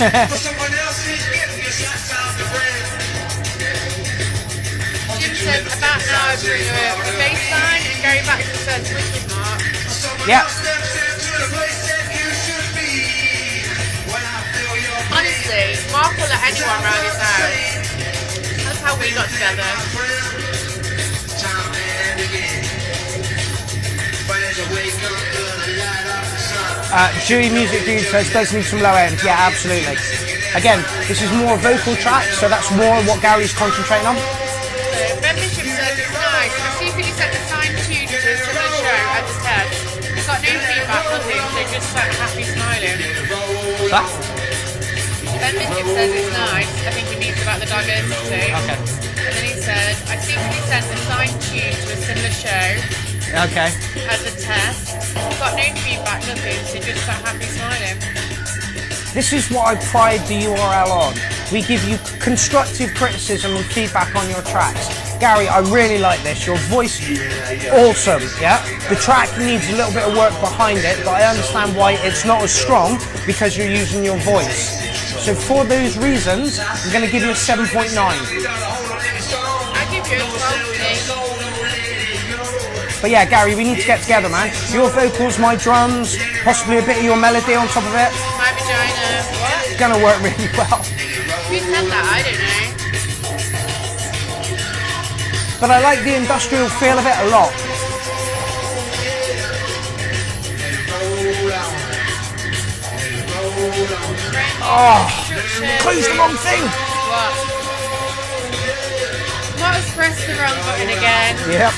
Jim says about now I bring a bass line, and Gary Baxter says wicked Mark. Yeah. Honestly, Mark will let anyone round his house. That's how we got together. Dewey Music Dude says does need some low end. Yeah, absolutely. Again, this is more vocal track, so that's more what Gary's concentrating on. Ben Bishop says it's nice. I secretly set the signed tune to a similar show as a test. Got no feedback on him, so just sat happy smiling. That? Ben Bishop says it's nice. I think he means about the diversity. Okay. And then he said, I secretly sent the signed tune to a similar show Okay. as a test. Got no feedback, nothing, so just sat happy smiling. This is what I pride the URL on. We give you constructive criticism and feedback on your tracks. Gary, I really like this. Your voice, awesome, yeah? The track needs a little bit of work behind it, but I understand why it's not as strong because you're using your voice. So for those reasons, I'm going to give you a 7.9. I give you a 12. But yeah, Gary, we need to get together, man. Your vocals, my drums, possibly a bit of your melody on top of it. My vagina. What? It's gonna work really well. Who said that? I don't know. But I like the industrial feel of it a lot. Oh, close the wrong thing. What? What has pressed the wrong button again? Yep.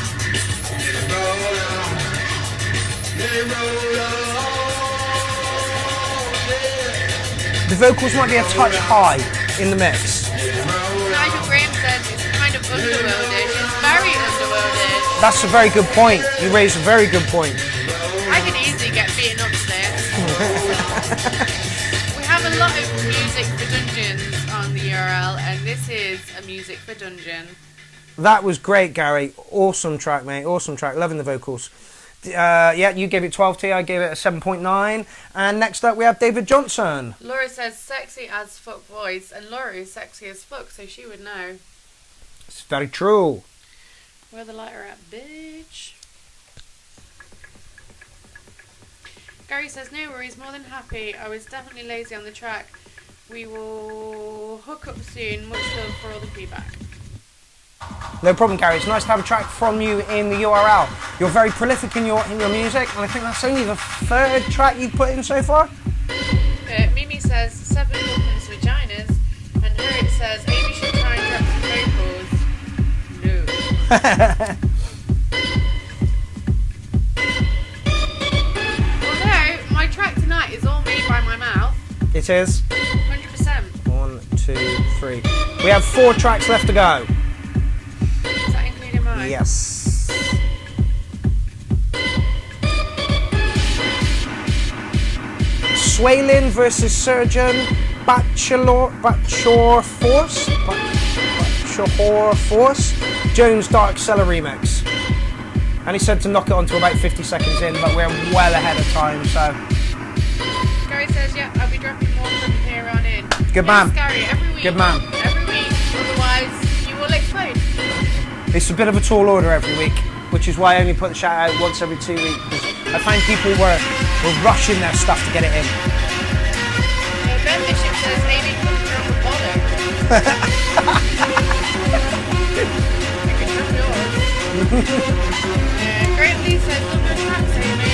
The vocals might be a touch high in the mix. Nigel Graham says it's kind of underworldish. It's very underworldish. That's a very good point. You raised a very good point. I could easily get beaten up to this. We have a lot of music for dungeons on the URL, and this is a music for dungeon. That was great, Gary. Awesome track, mate. Awesome track. Loving the vocals. Yeah, you gave it 12T, I gave it a 7.9. And next up we have David Johnson. Laura says sexy as fuck voice, and Laura is sexy as fuck, so she would know. It's very true. Where the lighter at, bitch? Gary says, no worries, more than happy. I was definitely lazy on the track. We will hook up soon. Much love for all the feedback. No problem, Gary. It's nice to have a track from you in the URL. You're very prolific in your music, and I think that's only the third track you've put in so far. Mimi says 7 women's vaginas, and Harriet says Amy should try and drop some vocals. No. Although my track tonight is all made by my mouth. It is. 100%. 1, 2, 3. We have 4 tracks left to go. Is that including mine? Yes. Swaylin versus Surgeon, Bachelor Force, Jones Dark Cellar remix. And he said to knock it on to about 50 seconds in, but we're well ahead of time, so. Gary says, yeah, I'll be dropping more from here on in. Good yes, man. Gary, every week. Good man. Every week, otherwise you will explode. It's a bit of a tall order every week, which is why I only put the shout out once every 2 weeks. I find people were rushing their stuff to get it in. Ben Bishop says, Amy comes from the bottom. You can drop yours. Great Lee says, love your tracks, Amy.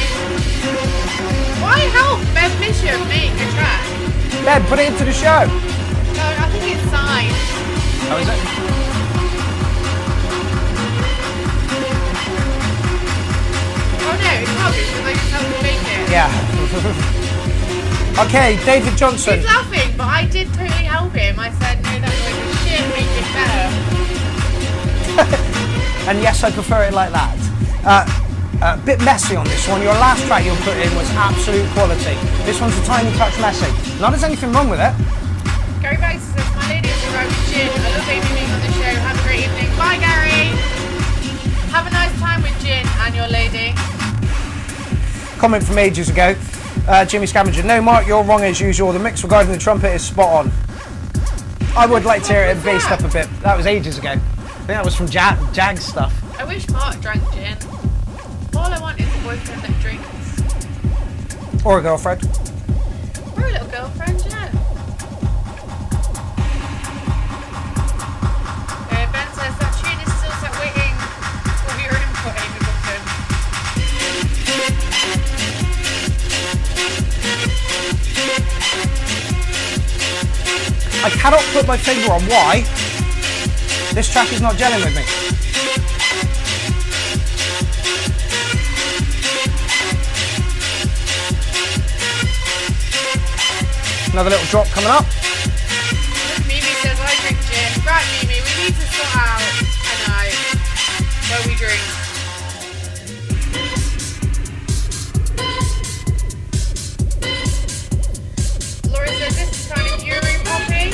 What I helped Ben Bishop make a track. Ben, put it into the show. No, I think it's signed. Oh, is it? Oh no, it's not because I just helped him make it. Yeah. Okay, David Johnson. He's laughing, but I did totally help him. I said, no, that's like a shit, make it better. And yes, I prefer it like that. A bit messy on this one. Your last track you put in was absolute quality. This one's a tiny touch messy. Not there's anything wrong with it. Gary Banks says, my lady is arrived with gin. I love Baby being on the show. Have a great evening. Bye, Gary. Have a nice time with gin and your lady. Comment from ages ago. Jimmy Scavenger. No, Mark, you're wrong as usual. The mix regarding the trumpet is spot on. I would like to hear it bassed up a bit. That was ages ago. I think that was from Jag stuff. I wish Mark drank gin. All I want is a boyfriend that drinks. Or a girlfriend. Or a little girlfriend, yeah. Ben says that tune is still sat waiting for your input, Amy Buckton. I cannot put my finger on why this track is not gelling with me. Another little drop coming up. Mimi says I drink gin. Right, Mimi, we need to sort out a night where we drink. Laura says this is kind of Euro poppy.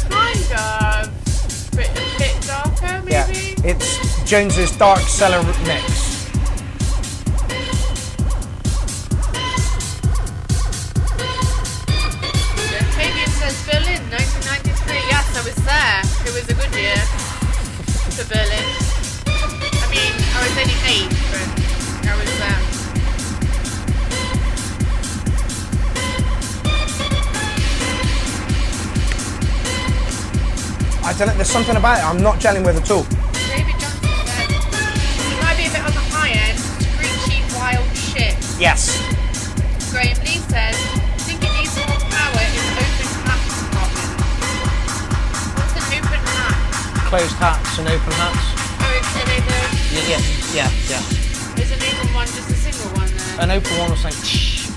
Kind of. Bit darker, maybe? Yeah, it's Jones's Dark Cellar mix. Fabian says Berlin, 1993. Yes, I was there. It was a good year for Berlin. I mean, I was only 8, but I was there. I don't know, there's something about it I'm not gelling with at all. David Johnson said, it might be a bit on the high end, screechy, wild shit. Yes. Graham Lee says, I think it needs more power in open hat department. What's an open hat? Closed hats and open hats. Oh, it's an open. Yeah. There's an open one, just a single one there. An open one was like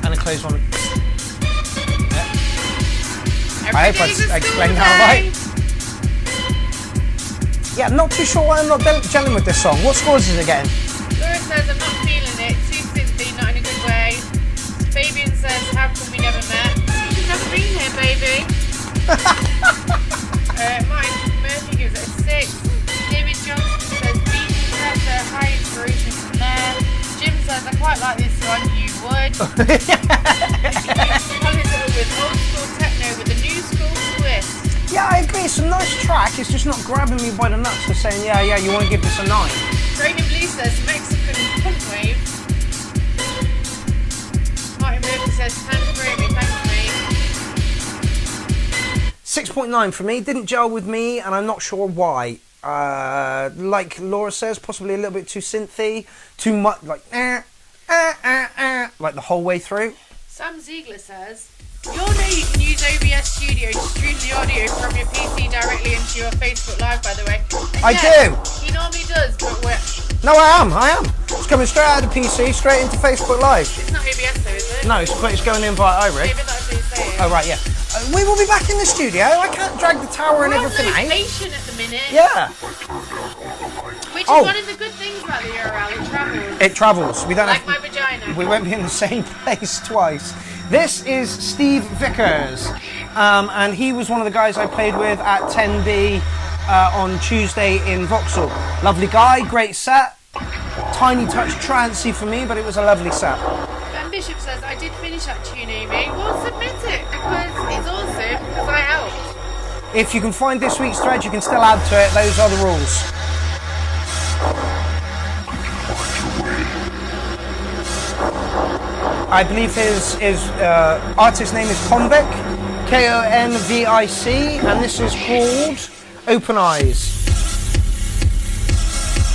and a closed one. Yeah. I hope I explained that right. Yeah, I'm not too sure why I'm not gelling with this song. What scores is it getting? Laura says, I'm not feeling it. Too synthy, not in a good way. Fabian says, how come we never met? You've never been here, baby. Mike Murphy gives it a 6. David Johnson says, beat pressure, high inspiration from there. Jim says, I quite like this one, you would. Follows it up with old school techno with a new school twist. Yeah, I agree. It's a nice track. It's just not grabbing me by the nuts for saying, yeah, you want to give this a 9. Graham Lee says, Mexican punk wave. Martin Murphy says, thanks for me, thanks mate. 6.9 for me. Didn't gel with me, and I'm not sure why. Like Laura says, possibly a little bit too synthy, too much, like the whole way through. Sam Ziegler says, you can use OBS Studio to stream the audio from your PC directly into your Facebook Live, by the way. I do. He normally does, but No, I am. It's coming straight out of the PC, straight into Facebook Live. it's not OBS though, is it? No, it's going in via iRig. Maybe that's what you're saying. Oh, right, yeah. We will be back in the studio. I can't drag the tower and We're on everything out. location at the minute. Yeah. Which is Oh. one of the good things about the URL, it travels. It travels. We don't Like have my vagina. We won't be in the same place twice. This is Steve Vickers, and he was one of the guys I played with at 10B on Tuesday in Vauxhall. Lovely guy, great set. Tiny touch trancy for me, but it was a lovely set. Ben Bishop says, I did finish that tune, Amy. Well, submit it, because it's awesome, because I helped. If you can find this week's thread, you can still add to it. Those are the rules. I believe his artist name is Konvic, Konvic, and this is called Open Eyes.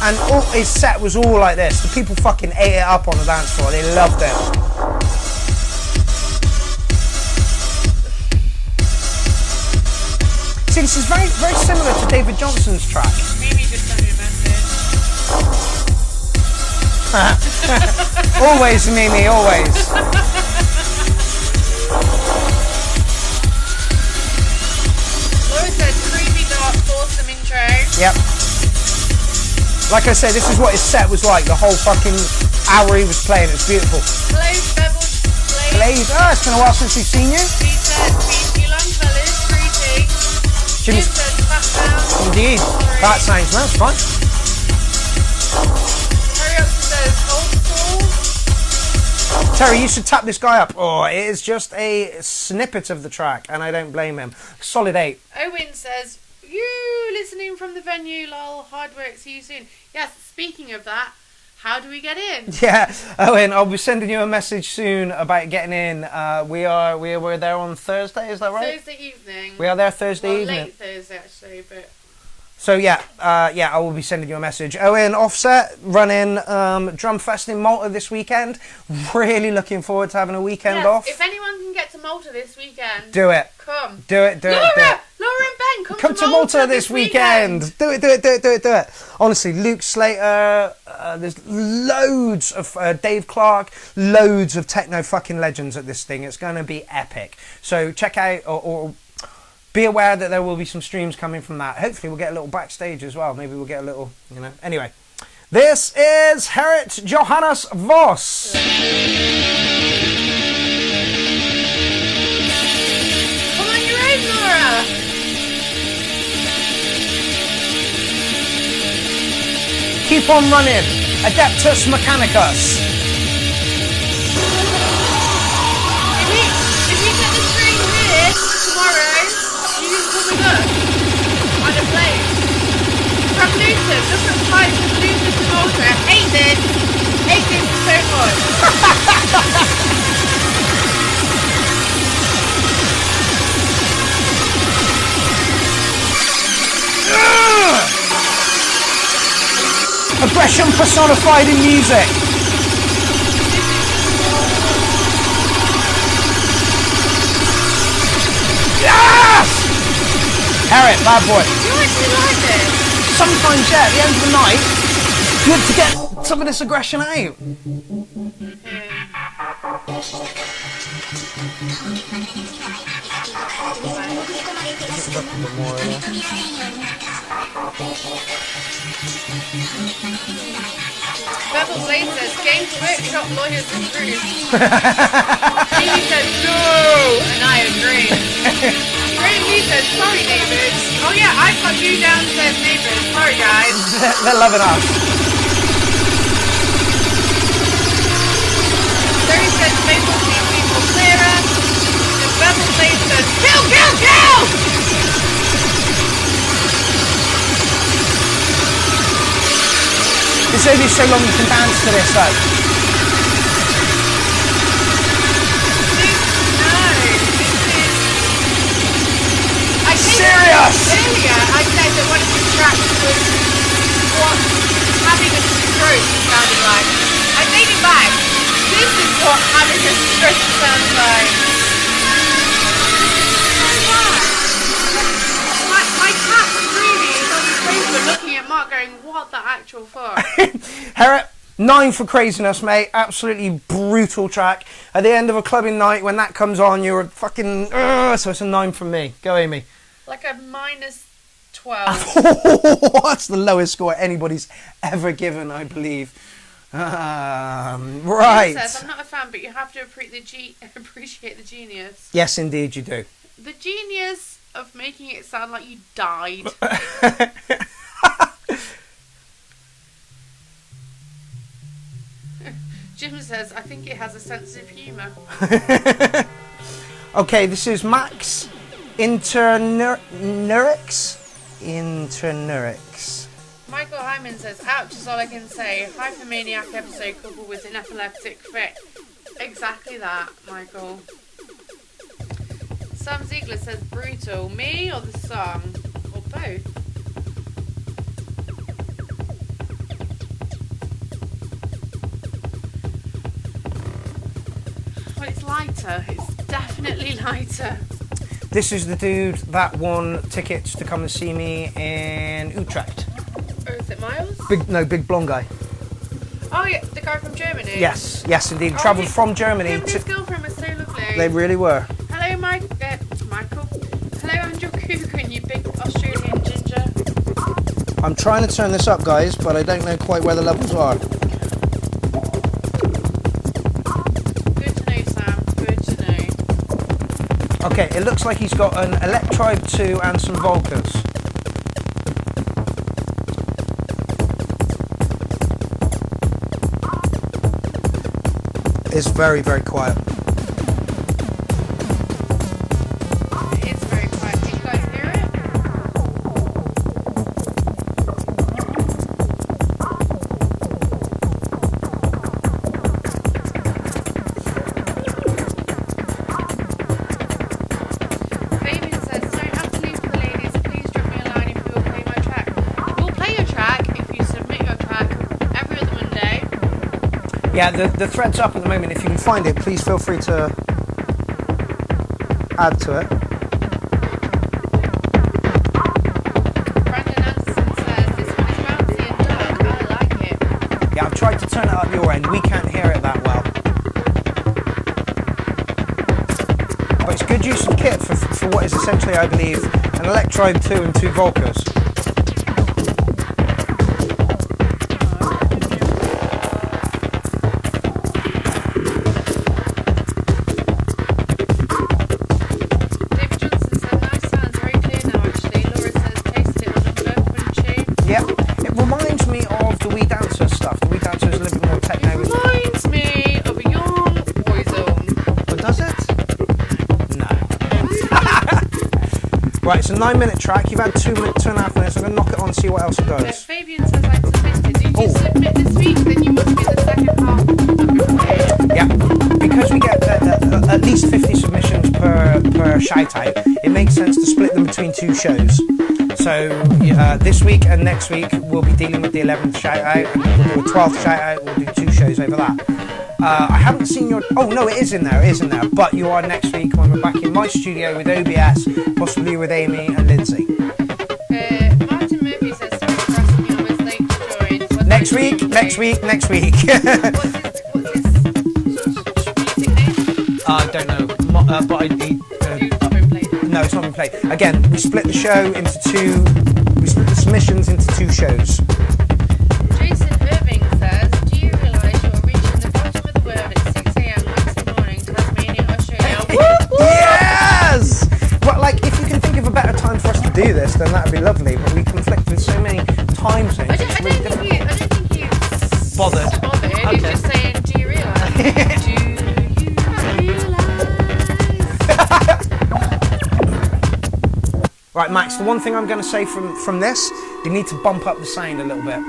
And all his set was all like this. The people fucking ate it up on the dance floor. They loved it. See, this is very, very similar to David Johnson's track. Mimi just sent me a message. Always, Mimi, always. Laura says, creepy dark, awesome intro. Yep. Like I said, this is what his set was like. The whole fucking hour he was playing. It was beautiful. Hello, Bevel. Blaze, it's been a while since we've seen you. He says, peace, you long fellas, greetings. Jimmy says, fat sound. Indeed. That sounds nice, fine. Hurry up says, old school. Terry, you should tap this guy up. Oh, it is just a snippet of the track, and I don't blame him. Solid 8. Owen says, you listening from the venue, lol, hard work, see you soon. Yes, speaking of that, how do we get in? Yeah, Owen, I'll be sending you a message soon about getting in. We're there on Thursday, is that right? Thursday evening. We are there Thursday evening. Late Thursday actually, but... So yeah, I will be sending you a message. Owen, Offset, running Drumfest in Malta this weekend. Really looking forward to having a weekend off. If anyone can get to Malta this weekend, do it. Come. Do it. Laura and Ben, come to Malta this weekend. Do it. Honestly, Luke Slater, there's loads of Dave Clark, loads of techno fucking legends at this thing. It's going to be epic. So check out or be aware that there will be some streams coming from that. Hopefully we'll get a little backstage as well. Maybe we'll get a little, Anyway, this is Gerrit Johannes Vos. Come on your own, Laura. Keep on running. Adeptus Mechanicus. If you get the train here tomorrow, you can come with us on a plane. From Luton, look at flights from Luton to Malta. Hate this so much. Aggression personified in music. Yes! Harriet, bad boy. Do you actually like this? Sometimes, yeah, at the end of the night, good to get some of this aggression out. Bevel Blade says, Games Workshop lawyers approve. Amy says, no! And I agree. Graham Lee says, sorry neighbours. Oh yeah, I've got you downstairs neighbours. Sorry guys. They're loving us. Larry says, Maple see people clearer. And Bevel Blade says, kill, kill, kill! It's only so long you can dance to this though. Serious! Earlier I said that one of the tracks was what having a stroke sounded like. I take it back. This is what having a stroke sounds like. My cat really is on the sofa looking at Mark going, what the actual fuck? Harriet, 9 for craziness, mate. Absolutely brutal track. At the end of a clubbing night, when that comes on, you're a fucking... so it's a 9 from me. Go, Amy. Like a minus 12. That's the lowest score anybody's ever given, I believe. Right. Says, I'm not a fan, but you have to appreciate the genius. Yes, indeed, you do. The genius of making it sound like you died. Jim says, I think it has a sense of humour. Okay, this is Max Internurix. Michael Hyman says, ouch is all I can say. Hypomaniac episode coupled with an epileptic fit. Exactly that, Michael. Sam Ziegler says, brutal. Me or the song? Or both? it's lighter. It's definitely lighter. This is the dude that won tickets to come and see me in Utrecht. Or is it Miles? Big blonde guy. Oh yeah, the guy from Germany. Yes, indeed. Oh, Travelled from Germany him and his to. girlfriend was so lovely. They really were. Hello, Michael. Hello, Andrew Coogan, you big Australian ginger. I'm trying to turn this up, guys, but I don't know quite where the levels are. Good to know, Sam. Good to know. Okay, it looks like he's got an Electribe 2 and some Volcas. It's very, very quiet. It is very quiet. Can you guys hear it? Fabian says, don't have to leave for the ladies. Please drop me a line if you will play my track. We'll play your track if you submit your track every other Monday. Yeah, the thread's up at the moment. If you can find it, please feel free to add to it. Brandon Anderson says, this one is bouncy and dark. I like it. Yeah, I've tried to turn it up your end. We can't hear it that well. But it's good use of kit for what is essentially, I believe, an Electribe 2 and 2 Volcas. David Johnson said, nice sounds very clear now actually. Laura says, tasted it on a burp and tune. Yeah, it reminds me of the Wee Dancer stuff. The Wee Dancer is a little bit more techno. It reminds me of a young Boyzone. But does it? No. Right, it's a 9-minute track. You've had 2.5 minutes. I'm going to knock it on and see what else it does. Fabian says, I submitted. Did you submit this week? Then you must be the second half of the Yeah, because we get at least 50 submissions per shout out, it makes sense to split them between 2 shows. So this week and next week we'll be dealing with the 11th shout out, and we'll do a 12th shout out. We'll do 2 shows over that. I haven't seen your. Oh no, it is in there. It is in there. But you are next week when we're back in my studio with OBS, possibly with Amy and Lindsay. Martin Murphy says, sorry for asking you, I was late to join. What's Next his week. music name? I don't know, but I need. It's not been played. No, it's not been played. Again, we split the show into 2. We split the submissions into 2 shows. Jason Irving says, do you realise you're reaching the bottom of the world at 6 a.m. Wednesday morning, Tasmania, Australia? Yes! Well, like, if you can think of a better time for us to do this, then that would be lovely. But we conflict with so many time zones. I don't think you Bothered. He's Okay. just saying, do you realise? Do you realise? Right, Max, the one thing I'm going to say from this, you need to bump up the sound a little bit.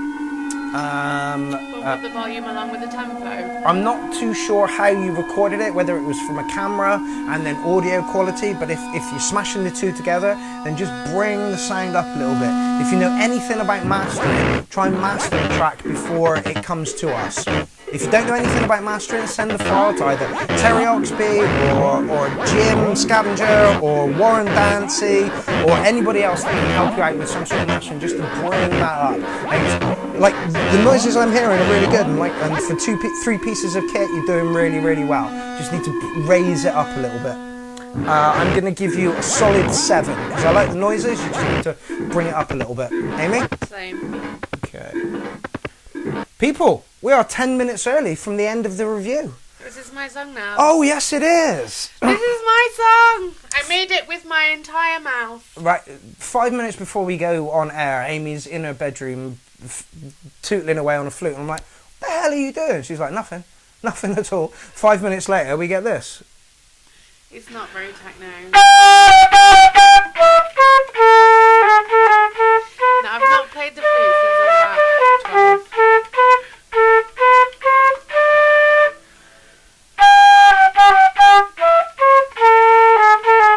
Bump up the volume along with the tempo. I'm not too sure how you recorded it, whether it was from a camera and then audio quality, but if you're smashing the 2 together, then just bring the sound up a little bit. If you know anything about mastering, try and master the track before it comes to us. If you don't know anything about mastering, send the file to either Terry Oxby or Jim Scavenger or Warren Dancy or anybody else that can help you out with some sort of mastering, just to bring that up. And like, the noises I'm hearing are really good, and for 3 pieces of kit, you're doing really, really well. Just need to raise it up a little bit. I'm going to give you a solid 7 because I like the noises. You just need to bring it up a little bit. Amy? Same. Okay. People, we are 10 minutes early from the end of the review. This is my song now. Oh, yes, it is. This is my song. I made it with my entire mouth. Right, 5 minutes before we go on air, Amy's in her bedroom tootling away on a flute. And I'm like, what the hell are you doing? She's like, nothing at all. 5 minutes later, we get this. It's not very techno. Now, I've not played the flute since I was about 12.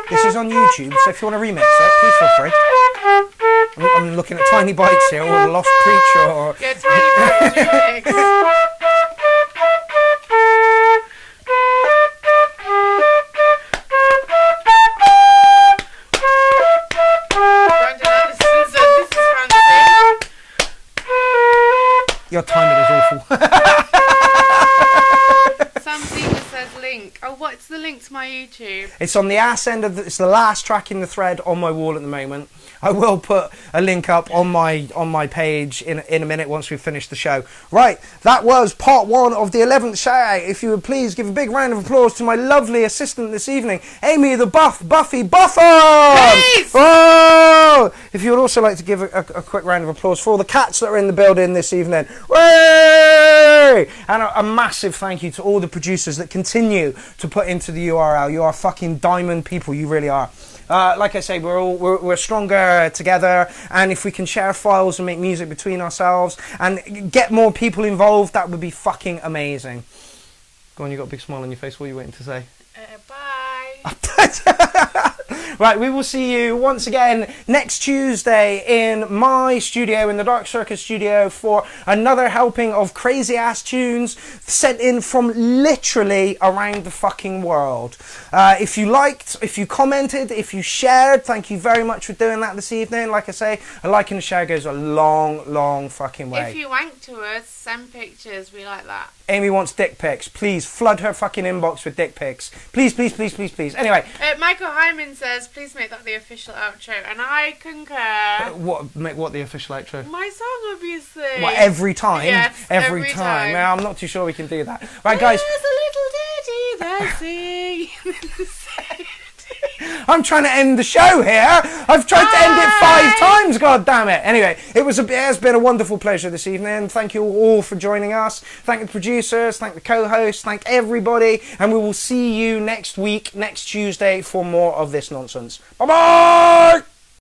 This is on YouTube, so if you want to remix it, please feel free. I'm looking at Tiny Bites here, or The Lost Preacher, or... Yeah, Tiny Bites remix. Your timing is awful. Sam Zeta says link. Oh, what's the link to my YouTube? It's on the ass end of it's the last track in the thread on my wall at the moment. I will put a link up on my page in a minute once we've finished the show. Right, that was part 1 of the 11th shout. If you would please give a big round of applause to my lovely assistant this evening, Amy the Buffy Buffon! Please! Oh! If you would also like to give a quick round of applause for all the cats that are in the building this evening. Way! And a massive thank you to all the producers that continue to put into the URL. You are fucking diamond people, you really are. Like I say, we're stronger together, and if we can share files and make music between ourselves and get more people involved, that would be fucking amazing. Go on, you got a big smile on your face. What are you waiting to say? Bye. Right, we will see you once again next Tuesday in my studio, in the Dark Circus studio, for another helping of crazy ass tunes sent in from literally around the fucking world. If you liked, if you commented, if you shared, thank you very much for doing that this evening. Like I say, a like and a share goes a long fucking way. If you wank to us, send pictures. We like that. Amy wants dick pics. Please flood her fucking inbox with dick pics. Please. Anyway. Michael Hyman says, please make that the official outro. And I concur. What the official outro? My song, obviously. What, every time? Yes, every time. Well, I'm not too sure we can do that. Right, guys. There's a little ditty that's singing. I'm trying to end the show here. I've tried to end it 5 times, god damn it. Anyway, it has been a wonderful pleasure this evening. Thank you all for joining us. Thank the producers, thank the co-hosts, thank everybody, and we will see you next week, next Tuesday, for more of this nonsense. Bye-bye!